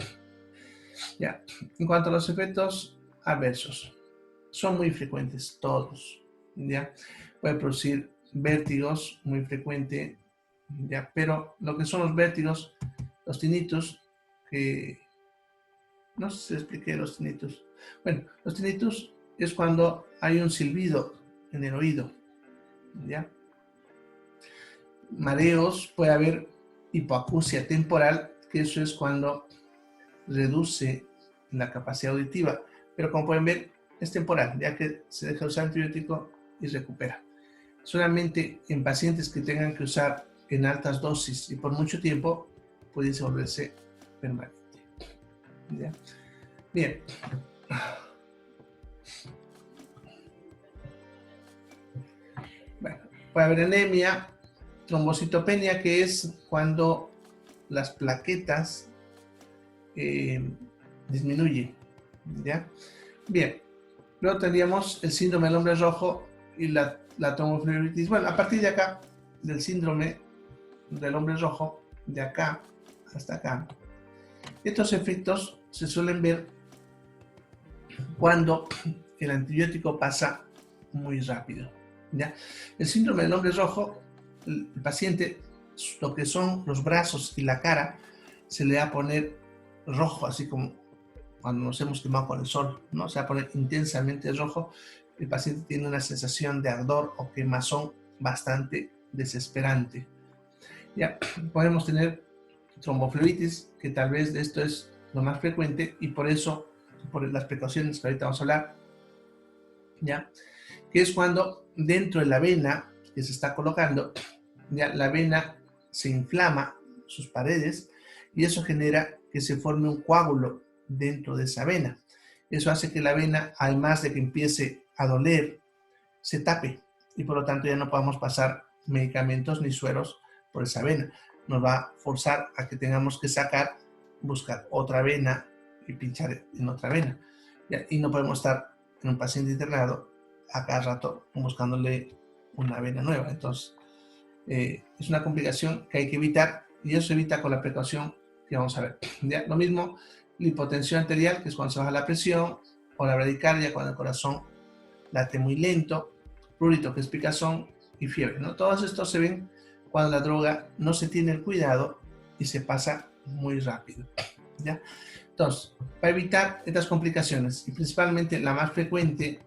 Ya. En cuanto a los efectos adversos, son muy frecuentes todos, ¿ya? Puede producir vértigos muy frecuente, ¿ya? Pero lo que son los vértigos, los tinnitus, que no sé si expliqué los tinnitus. Bueno, los tinnitus es cuando hay un silbido en el oído, ¿ya? Mareos, puede haber hipoacusia temporal, que eso es cuando reduce la capacidad auditiva, pero como pueden ver es temporal, ya que se deja usar antibiótico y recupera. Solamente en pacientes que tengan que usar en altas dosis y por mucho tiempo pudiese volverse permanente. ¿Ya? Bien. Bueno, puede haber anemia, trombocitopenia, que es cuando las plaquetas disminuyen. ¿Ya? Bien. Luego tendríamos el síndrome del hombre rojo y la tromboflebitis. Bueno, a partir de acá, del síndrome del hombre rojo, de acá hasta acá, estos efectos se suelen ver cuando el antibiótico pasa muy rápido, ¿ya? El síndrome del hombre rojo, el paciente, lo que son los brazos y la cara, se le va a poner rojo, así como cuando nos hemos quemado con el sol, ¿no? Se va a poner intensamente rojo. El paciente tiene una sensación de ardor o quemazón bastante desesperante. Ya, podemos tener tromboflebitis, que tal vez de esto es lo más frecuente y por eso, por las precauciones que ahorita vamos a hablar, ya, que es cuando dentro de la vena que se está colocando, ya la vena se inflama sus paredes y eso genera que se forme un coágulo dentro de esa vena. Eso hace que la vena, además de que empiece a doler, se tape y por lo tanto ya no podamos pasar medicamentos ni sueros por esa vena. Nos va a forzar a que tengamos que buscar otra vena y pinchar en otra vena. ¿Ya? Y no podemos estar en un paciente internado a cada rato buscándole una vena nueva. Entonces, es una complicación que hay que evitar y eso se evita con la precaución que vamos a ver. ¿Ya? Lo mismo, la hipotensión arterial, que es cuando se baja la presión, o la bradicardia, cuando el corazón late muy lento, prurito, que es picazón, y fiebre, ¿no? Todos estos se ven cuando la droga no se tiene el cuidado y se pasa muy rápido, ¿ya? Entonces, para evitar estas complicaciones, y principalmente la más frecuente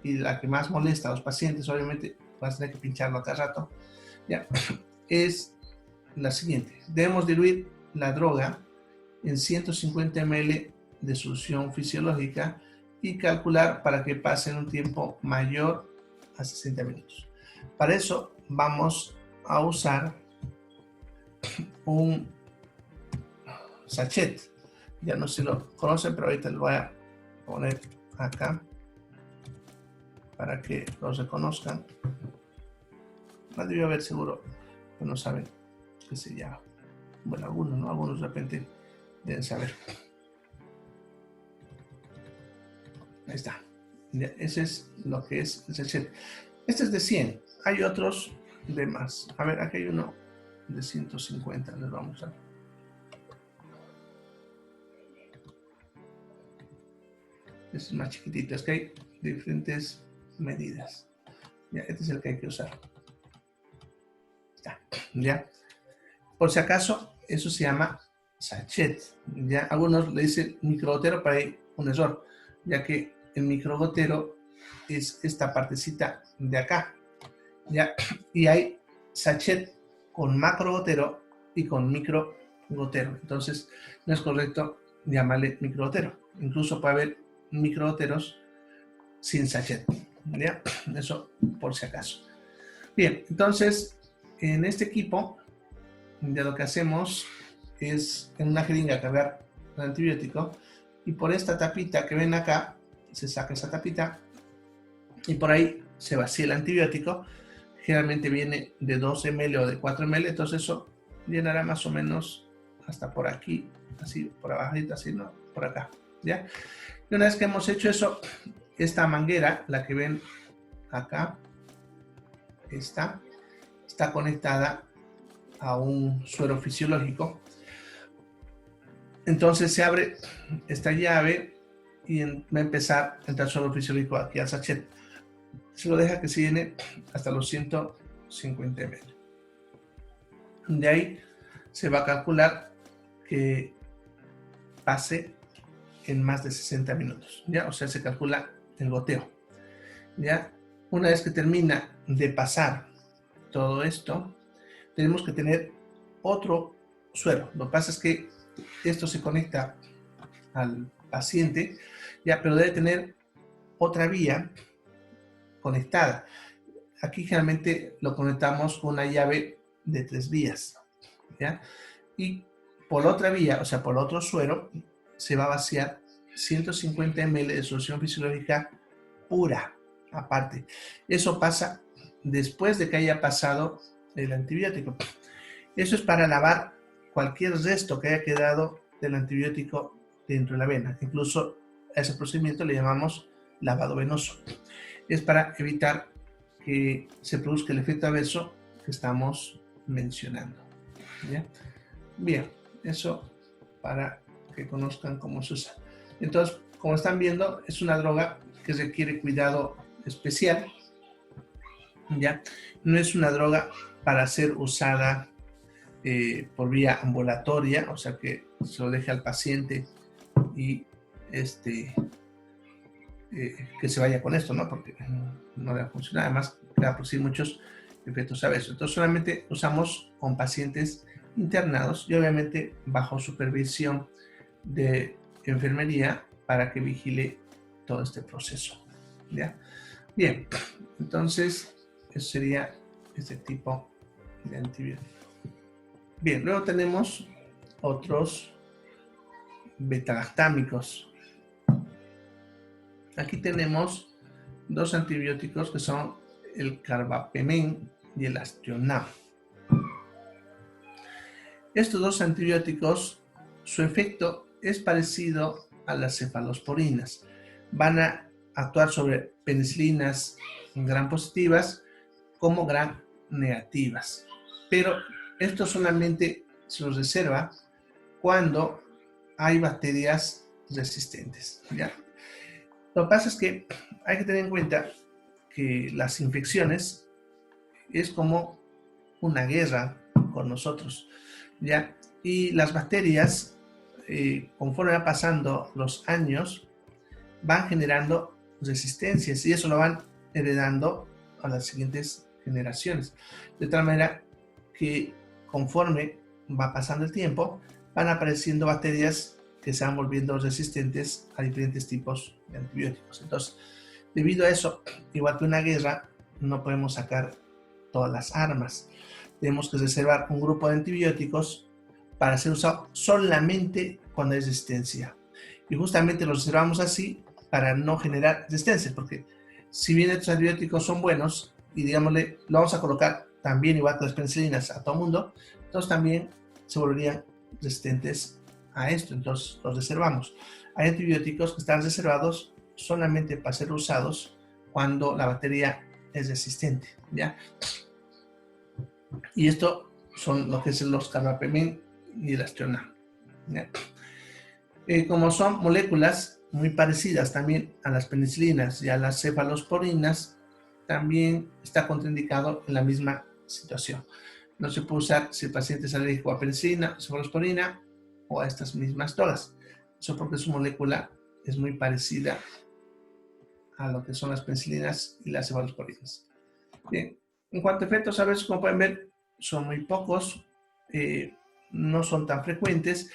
y la que más molesta a los pacientes, obviamente vas a tener que pincharlo cada rato, ¿ya? Es la siguiente. Debemos diluir la droga en 150 ml de solución fisiológica y calcular para que pase en un tiempo mayor a 60 minutos. Para eso vamos a usar un sachet. Ya no sé si lo conocen, pero ahorita lo voy a poner acá para que los reconozcan. La debió haber seguro, pero no saben qué se llama. Bueno, algunos, ¿no? Algunos de repente deben saber. Ahí está. Ya, ese es lo que es el sachet. Este es de 100. Hay otros de más. A ver, aquí hay uno de 150. Les vamos a... Este es más chiquitito. Es que hay diferentes medidas. Ya, este es el que hay que usar. Ya. Por si acaso, eso se llama sachet. Ya, algunos le dicen microgotero, pero hay un error, ya que el microgotero es esta partecita de acá. ¿Ya? Y hay sachet con macrogotero y con microgotero. Entonces, no es correcto llamarle microgotero. Incluso puede haber microgoteros sin sachet. ¿Ya? Eso por si acaso. Bien, entonces, en este equipo, ya lo que hacemos es en una jeringa cargar el antibiótico y por esta tapita que ven acá se saca esa tapita y por ahí se vacía el antibiótico. Generalmente viene de 2 ml o de 4 ml, entonces eso llenará más o menos hasta por aquí, así por abajito, así, ¿no? Por acá, ¿ya? Y una vez que hemos hecho eso, esta manguera, la que ven acá, está conectada a un suero fisiológico. Entonces se abre esta llave y va a empezar a entrar suero fisiológico aquí al sachet. Se lo deja que se llene hasta los 150 ml. De ahí se va a calcular que pase en más de 60 minutos, ¿ya? O sea, se calcula el goteo, ¿ya? Una vez que termina de pasar todo esto, tenemos que tener otro suero. Lo que pasa es que esto se conecta al paciente, ¿ya? Pero debe tener otra vía conectada. Aquí generalmente lo conectamos con una llave de 3 vías, ¿ya? Y por otra vía, o sea, por otro suero, se va a vaciar 150 ml de solución fisiológica pura, aparte. Eso pasa después de que haya pasado el antibiótico. Eso es para lavar cualquier resto que haya quedado del antibiótico dentro de la vena. Incluso a ese procedimiento le llamamos lavado venoso. Es para evitar que se produzca el efecto adverso que estamos mencionando, ¿ya? Bien, eso para que conozcan cómo se usa. Entonces, como están viendo, es una droga que requiere cuidado especial, ¿ya? No es una droga para ser usada por vía ambulatoria, o sea que se lo deje al paciente y que se vaya con esto, ¿no? Porque no le va a funcionar, además le va a producir muchos efectos adversos. Entonces solamente usamos con pacientes internados y obviamente bajo supervisión de enfermería para que vigile todo este proceso, ¿ya? Bien, entonces eso sería este tipo de antibiótico. Bien, luego tenemos otros beta-lactámicos. Aquí tenemos dos antibióticos que son el carbapemén y el aztreonam. Estos dos antibióticos, su efecto es parecido a las cefalosporinas. Van a actuar sobre penicilinas gram positivas como gram negativas. Pero esto solamente se los reserva cuando hay bacterias resistentes, ¿ya? Lo que pasa es que hay que tener en cuenta que las infecciones es como una guerra con nosotros, ¿ya? Y las bacterias, conforme va pasando los años, van generando resistencias y eso lo van heredando a las siguientes generaciones. De tal manera que conforme va pasando el tiempo, van apareciendo bacterias que se van volviendo resistentes a diferentes tipos de antibióticos. Entonces, debido a eso, igual que una guerra, no podemos sacar todas las armas. Tenemos que reservar un grupo de antibióticos para ser usado solamente cuando hay resistencia. Y justamente los reservamos así para no generar resistencia, porque si bien estos antibióticos son buenos, y digámosle, lo vamos a colocar también igual que las penicilinas a todo mundo, entonces también se volverían resistentes a esto, entonces los reservamos. Hay antibióticos que están reservados solamente para ser usados cuando la bacteria es resistente, ¿ya? Y esto son lo que es los carbapemén y el aztreonam, ¿ya? Como son moléculas muy parecidas también a las penicilinas y a las cefalosporinas, también está contraindicado en la misma situación. No se puede usar si el paciente es alérgico a penicilina, cefalosporina o a estas mismas drogas. Eso porque su molécula es muy parecida a lo que son las penicilinas y las cefalosporinas. Bien, en cuanto a efectos adversos, como pueden ver, son muy pocos, no son tan frecuentes.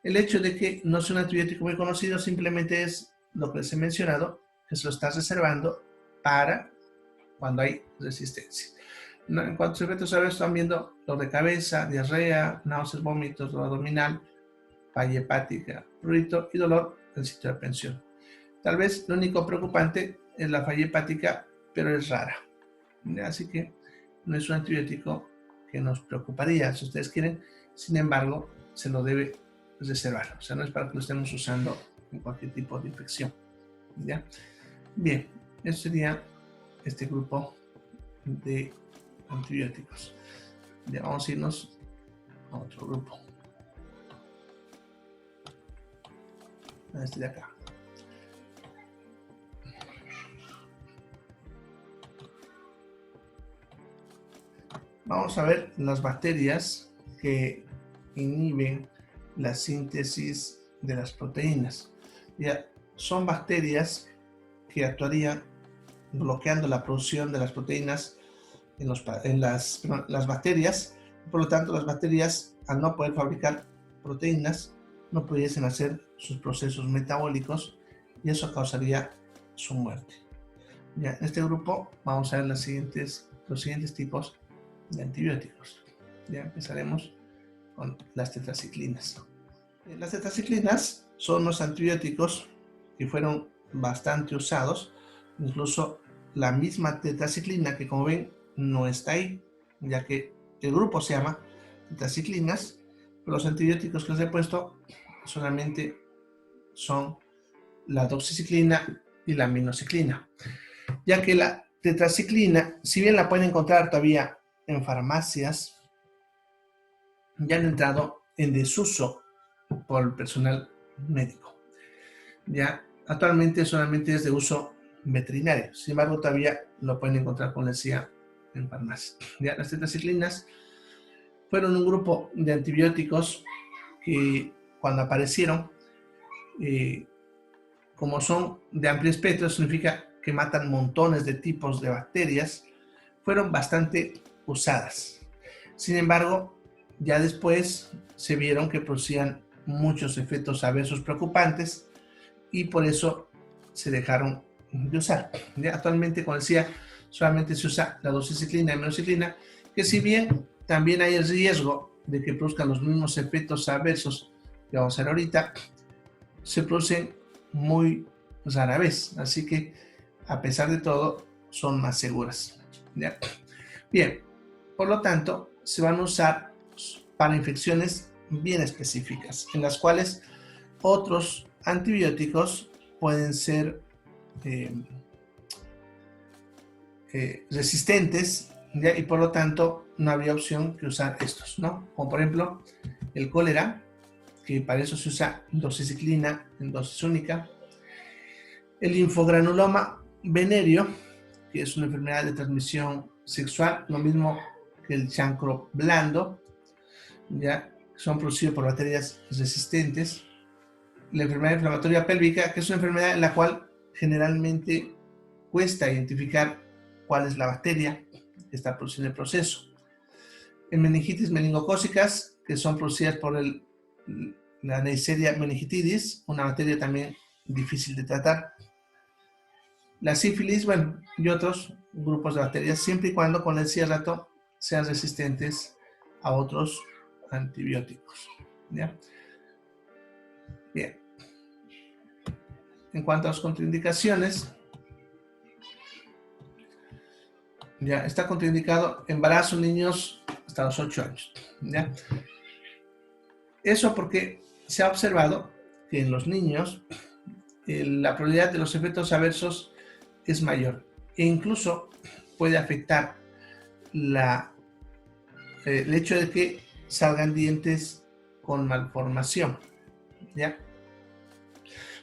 El hecho de que no sea un antibiótico muy conocido simplemente es lo que les he mencionado, que se lo estás reservando para cuando hay resistencia. En cuanto a efectos adversos, están viendo dolor de cabeza, diarrea, náuseas, vómitos, dolor abdominal, falla hepática, prurito y dolor del sitio de aprehensión. Tal vez lo único preocupante es la falla hepática, pero es rara. Así que no es un antibiótico que nos preocuparía si ustedes quieren. Sin embargo, se lo debe reservar. O sea, no es para que lo estemos usando en cualquier tipo de infección. ¿Ya? Bien, eso sería este grupo de antibióticos. Ya vamos a irnos a otro grupo. A este de acá. Vamos a ver las bacterias que inhiben la síntesis de las proteínas. Ya, son bacterias que actuarían bloqueando la producción de las proteínas en las bacterias. Por lo tanto, las bacterias, al no poder fabricar proteínas, no pudiesen hacer sus procesos metabólicos y eso causaría su muerte. Ya, en este grupo vamos a ver los siguientes tipos de antibióticos. Ya empezaremos con las tetraciclinas. Las tetraciclinas son los antibióticos que fueron bastante usados, incluso la misma tetraciclina que, como ven, no está ahí, ya que el grupo se llama tetraciclinas, pero los antibióticos que les he puesto solamente son la doxiciclina y la aminociclina, ya que la tetraciclina, si bien la pueden encontrar todavía en farmacias, ya han entrado en desuso por el personal médico. Ya actualmente solamente es de uso veterinario, sin embargo todavía lo pueden encontrar, como les decía, en farmacias. Ya, las tetraciclinas fueron un grupo de antibióticos que cuando aparecieron, como son de amplio espectro, significa que matan montones de tipos de bacterias, fueron bastante usadas. Sin embargo, ya después se vieron que producían muchos efectos adversos preocupantes y por eso se dejaron de usar. ¿Ya? Actualmente, como decía, solamente se usa la doxiciclina y aminociclina, que si bien también hay el riesgo de que produzcan los mismos efectos adversos que vamos a ver ahorita, se producen muy rara vez, así que a pesar de todo son más seguras. ¿Ya? Bien, por lo tanto, se van a usar para infecciones bien específicas, en las cuales otros antibióticos pueden ser resistentes, ¿ya? Y por lo tanto no habría opción que usar estos, ¿no? Como por ejemplo el cólera, que para eso se usa doxiciclina en dosis única, el linfogranuloma venéreo, que es una enfermedad de transmisión sexual, lo mismo que el chancro blando, ya son producidos por bacterias resistentes, la enfermedad inflamatoria pélvica, que es una enfermedad en la cual generalmente cuesta identificar cuál es la bacteria que está produciendo el proceso. En meningitis meningocócicas, que son producidas por la Neisseria meningitidis, una bacteria también difícil de tratar. La sífilis, bueno, y otros grupos de bacterias, siempre y cuando, como les decía hace rato, sean resistentes a otros antibióticos. ¿Ya? Bien. En cuanto a las contraindicaciones, ya está contraindicado embarazo en niños hasta los 8 años. ¿Ya? Eso porque se ha observado que en los niños la probabilidad de los efectos adversos es mayor e incluso puede afectar el hecho de que salgan dientes con malformación. ¿Ya?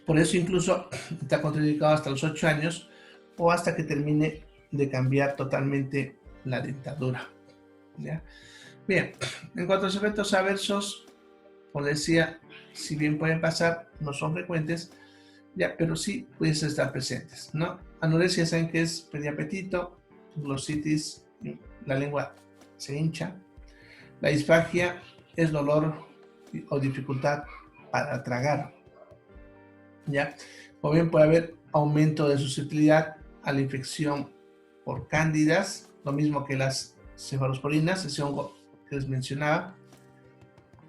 Por eso incluso está contraindicado hasta los 8 años o hasta que termine de cambiar totalmente la dentadura. ¿Ya? Bien, en cuanto a los efectos adversos, como decía, si bien pueden pasar, no son frecuentes, ya, pero sí pueden estar presentes, ¿no? Anorexia, saben que es pérdida de apetito, glositis, la lengua se hincha. La disfagia es dolor o dificultad para tragar, ¿ya? O bien puede haber aumento de susceptibilidad a la infección por cándidas, lo mismo que las cefalosporinas, ese hongo que les mencionaba.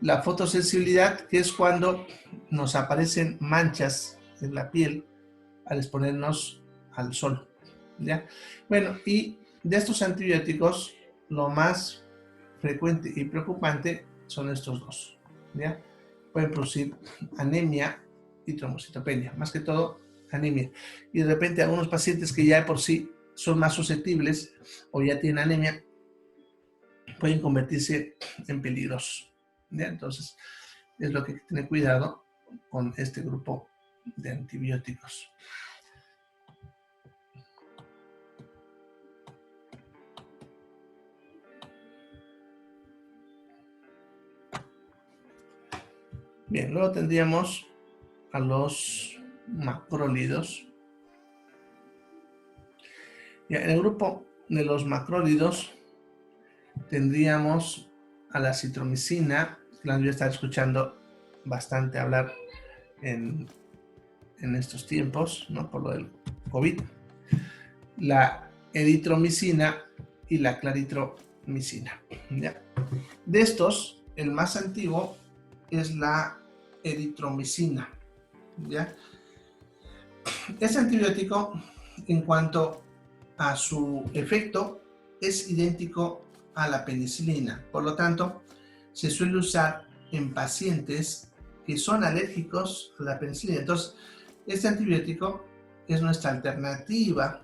La fotosensibilidad, que es cuando nos aparecen manchas en la piel al exponernos al sol, ¿ya? Bueno, y de estos antibióticos, lo más frecuente y preocupante son estos dos, ¿ya? Pueden producir anemia y trombocitopenia, más que todo anemia. Y de repente algunos pacientes que ya de por sí son más susceptibles o ya tienen anemia, pueden convertirse en peligrosos, ¿ya? Entonces, es lo que hay que tener cuidado con este grupo de antibióticos. Bien, luego tendríamos a los macrólidos. Ya, en el grupo de los macrólidos tendríamos a la citromicina, que la voy a estar escuchando bastante hablar en estos tiempos, ¿no? Por lo del COVID. La eritromicina y la claritromicina, ¿ya? De estos, el más antiguo es la eritromicina, ¿ya? Este antibiótico, en cuanto a su efecto, es idéntico a la penicilina. Por lo tanto, se suele usar en pacientes que son alérgicos a la penicilina. Entonces, este antibiótico es nuestra alternativa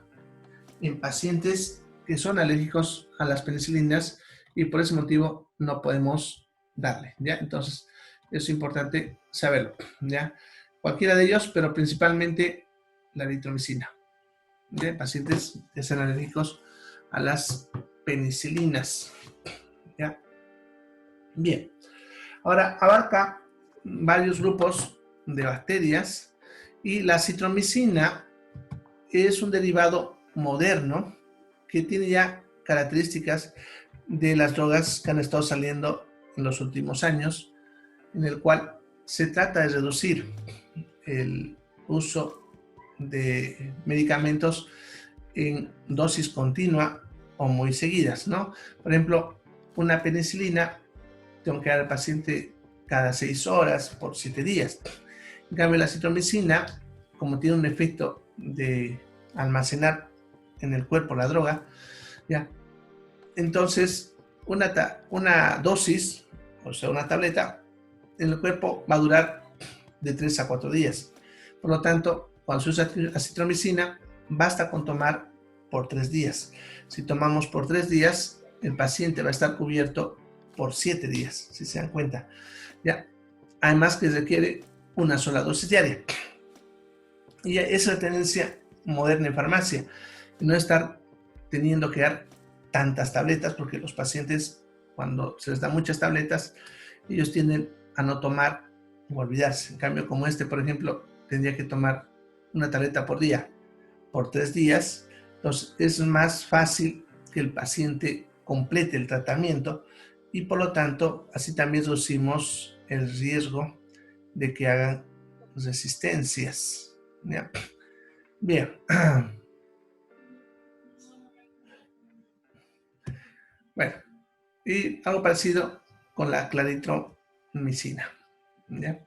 en pacientes que son alérgicos a las penicilinas y por ese motivo no podemos darle, ¿ya? Entonces, es importante saberlo, ¿ya? Cualquiera de ellos, pero principalmente la eritromicina, ¿ya? Pacientes que sean alérgicos a las penicilinas, ¿ya? Bien, ahora abarca varios grupos de bacterias y la citromicina es un derivado moderno que tiene ya características de las drogas que han estado saliendo en los últimos años, en el cual se trata de reducir el uso de medicamentos en dosis continua o muy seguidas, ¿no? Por ejemplo, una penicilina tengo que dar al paciente cada 6 horas por 7 días. En cambio, la citromicina, como tiene un efecto de almacenar en el cuerpo la droga, ¿ya? Entonces, una dosis, o sea, una tableta, en el cuerpo va a durar de 3 a 4 días. Por lo tanto, cuando se usa acitromicina, basta con tomar por 3 días. Si tomamos por 3 días, el paciente va a estar cubierto por 7 días, si se dan cuenta, ¿ya? Además que requiere una sola dosis diaria. Y esa es la tendencia moderna en farmacia, no estar teniendo que dar tantas tabletas, porque los pacientes, cuando se les da muchas tabletas, ellos tienden a no tomar o olvidarse. En cambio, como este, por ejemplo, tendría que tomar una tableta por día, por 3 días, entonces es más fácil que el paciente complete el tratamiento y por lo tanto, así también reducimos el riesgo de que hagan resistencias, ¿ya? Bien. Bueno, y algo parecido con la claritromicina, ¿ya?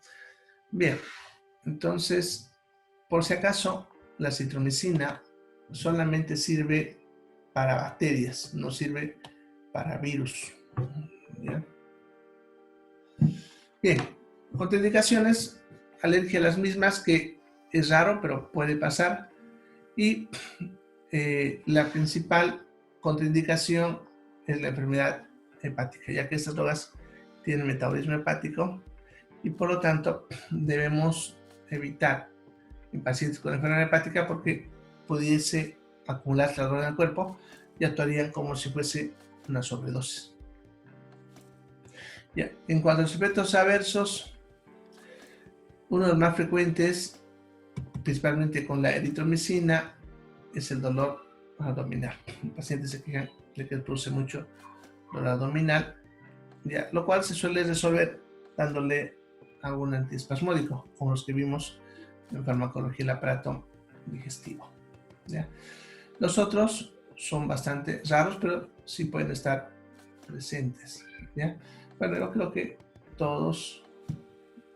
Bien, entonces, por si acaso, la citromicina solamente sirve para bacterias, no sirve para virus, ¿ya? Bien, contraindicaciones, alergia a las mismas, que es raro, pero puede pasar. Y la principal contraindicación es la enfermedad hepática, ya que estas drogas tienen metabolismo hepático y por lo tanto debemos evitar en pacientes con enfermedad hepática porque pudiese acumularse la droga en el cuerpo y actuarían como si fuese una sobredosis. Ya. En cuanto a los efectos adversos, uno de los más frecuentes, principalmente con la eritromicina, es el dolor abdominal. El paciente se queja de que produce mucho dolor abdominal, ya, lo cual se suele resolver dándole algún antiespasmódico, como los que vimos en farmacología, el aparato digestivo, ¿ya? Los otros son bastante raros, pero sí pueden estar presentes, ¿ya? Bueno, yo creo que todos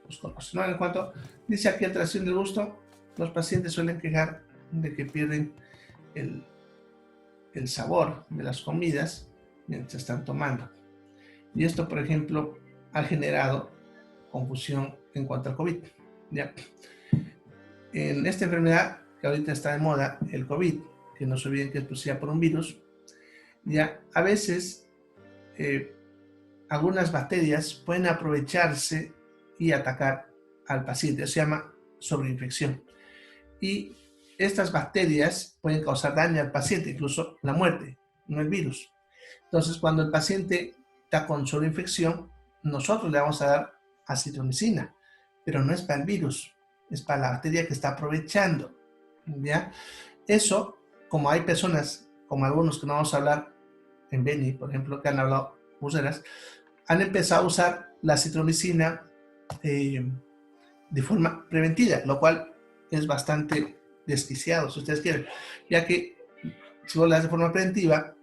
los conocen, ¿no? En cuanto dice aquí alteración del gusto, los pacientes suelen quejar de que pierden el sabor de las comidas mientras están tomando. Y esto, por ejemplo, ha generado confusión en cuanto al COVID. ¿Ya? En esta enfermedad que ahorita está de moda, el COVID, que no se olviden que es producida por un virus, ya a veces algunas bacterias pueden aprovecharse y atacar al paciente. Eso se llama sobreinfección. Y estas bacterias pueden causar daño al paciente, incluso la muerte, no el virus. Entonces, cuando el paciente está con sobreinfección, nosotros le vamos a dar acitromicina, pero no es para el virus, es para la bacteria que está aprovechando. ¿Ya? Eso, como hay personas, como algunos que no vamos a hablar en Beni, por ejemplo, que han hablado useras, han empezado a usar la acitromicina de forma preventiva, lo cual es bastante desquiciado, si ustedes quieren, ya que si vos lo haces de forma preventiva,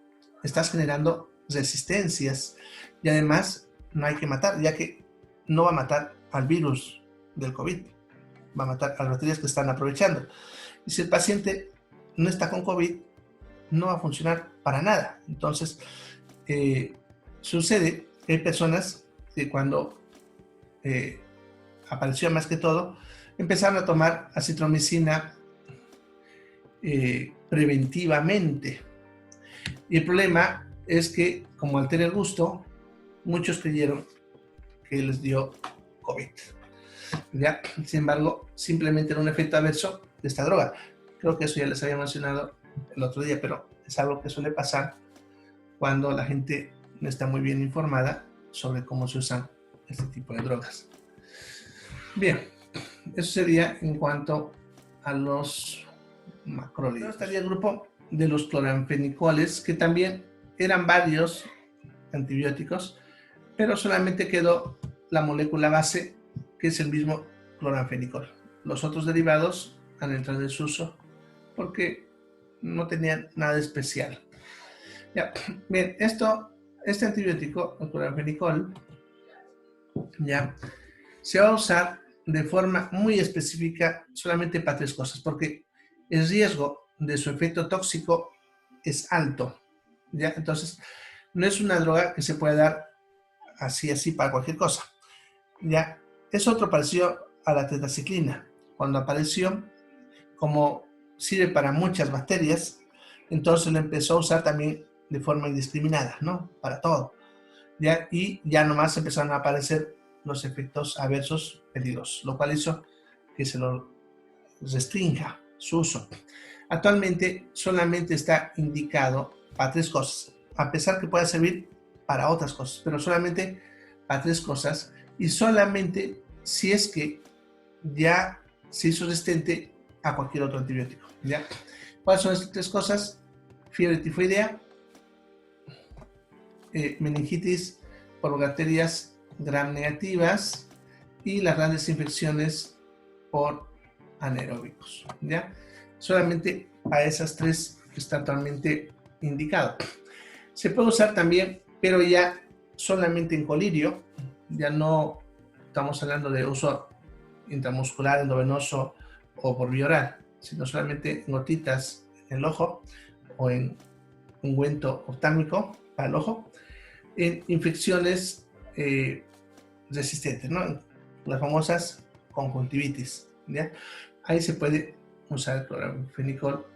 estás generando resistencias y además no hay que matar, ya que no va a matar al virus del COVID, va a matar a las bacterias que están aprovechando. Y si el paciente no está con COVID, no va a funcionar para nada. Entonces, sucede que hay personas que cuando apareció más que todo, empezaron a tomar acitromicina preventivamente. Y el problema es que, como altera el gusto, muchos creyeron que les dio COVID. ¿Ya? Sin embargo, simplemente era un efecto adverso de esta droga. Creo que eso ya les había mencionado el otro día, pero es algo que suele pasar cuando la gente no está muy bien informada sobre cómo se usan este tipo de drogas. Bien, eso sería en cuanto a los macrólidos. Luego estaría el grupo de los cloranfenicoles, que también eran varios antibióticos, pero solamente quedó la molécula base, que es el mismo cloranfenicol. Los otros derivados han entrado en desuso porque no tenían nada especial. Ya, bien, este antibiótico, el cloranfenicol, ya, se va a usar de forma muy específica solamente para tres cosas, porque el riesgo de su efecto tóxico es alto, ¿ya? Entonces, no es una droga que se puede dar así para cualquier cosa, ¿ya? Es otro parecido a la tetraciclina. Cuando apareció, como sirve para muchas bacterias, entonces lo empezó a usar también de forma indiscriminada, ¿no? Para todo, ¿ya? Y ya nomás empezaron a aparecer los efectos adversos peligrosos, lo cual hizo que se lo restrinja su uso. Actualmente solamente está indicado para tres cosas, a pesar que pueda servir para otras cosas, pero solamente para tres cosas y solamente si es que ya se hizo resistente a cualquier otro antibiótico, ¿ya? ¿Cuáles son estas tres cosas? Fiebre tifoidea, meningitis por bacterias gram negativas y las grandes infecciones por anaeróbicos, ¿ya? Solamente a esas tres está totalmente indicado. Se puede usar también, pero ya solamente en colirio, ya no estamos hablando de uso intramuscular, endovenoso o por vía oral, sino solamente en gotitas en el ojo o en ungüento oftálmico para el ojo, en infecciones resistentes, ¿no? Las famosas conjuntivitis, ¿ya? Ahí se puede usar el cloranfenicol,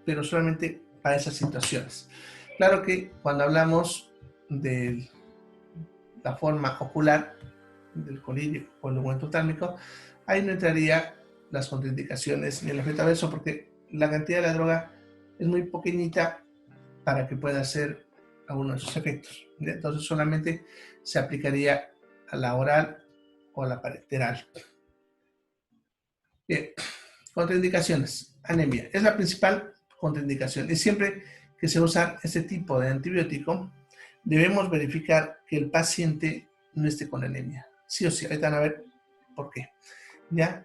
pero solamente para esas situaciones. Claro que cuando hablamos de la forma ocular del colirio o el ungüento oftálmico, ahí no entraría las contraindicaciones ni el efecto adverso porque la cantidad de la droga es muy pequeñita para que pueda hacer alguno de sus efectos. Entonces solamente se aplicaría a la oral o a la parenteral. Bien, contraindicaciones. Anemia es la principal contraindicación y siempre que se usa este tipo de antibiótico debemos verificar que el paciente no esté con anemia. Sí o sí, ahorita van a ver por qué. ¿Ya?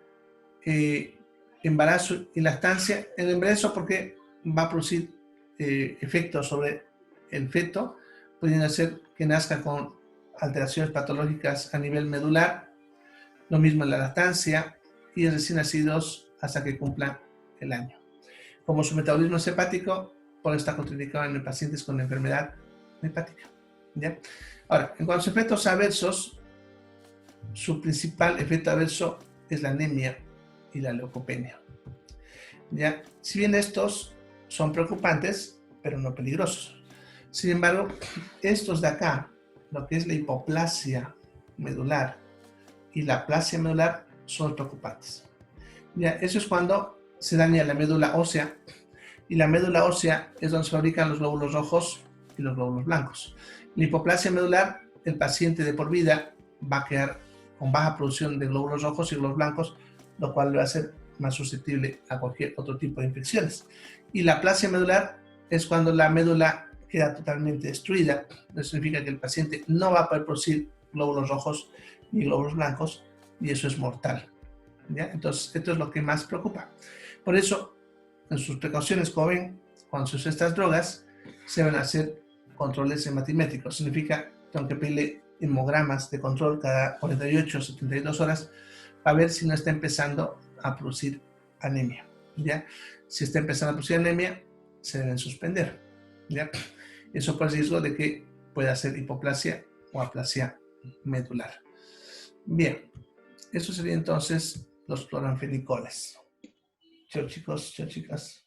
Embarazo y lactancia. El embarazo porque va a producir efectos sobre el feto, pueden hacer que nazca con alteraciones patológicas a nivel medular, lo mismo en la lactancia y en recién nacidos hasta que cumplan el año. Como su metabolismo es hepático, puede estar contraindicado en pacientes con enfermedad hepática. ¿Ya? Ahora, en cuanto a los efectos adversos, su principal efecto adverso es la anemia y la leucopenia. ¿Ya? Si bien estos son preocupantes, pero no peligrosos. Sin embargo, estos de acá, lo que es la hipoplasia medular y la aplasia medular, son preocupantes. ¿Ya? Eso es cuando se daña la médula ósea, y la médula ósea es donde se fabrican los glóbulos rojos y los glóbulos blancos. La hipoplasia medular, el paciente de por vida va a quedar con baja producción de glóbulos rojos y glóbulos blancos, lo cual le va a hacer más susceptible a cualquier otro tipo de infecciones. Y la aplasia medular es cuando la médula queda totalmente destruida. Eso significa que el paciente no va a poder producir glóbulos rojos ni glóbulos blancos, y eso es mortal. ¿Ya? Entonces, esto es lo que más preocupa. Por eso, en sus precauciones, como ven, cuando se usan estas drogas, se van a hacer controles hematimétricos. Significa que tengo que pedirle hemogramas de control cada 48 o 72 horas para ver si no está empezando a producir anemia. ¿Ya? Si está empezando a producir anemia, se deben suspender. ¿Ya? Eso por el riesgo de que pueda ser hipoplasia o aplasia medular. Bien, eso sería entonces los cloranfenicoles. Chao chicos, chao chicas.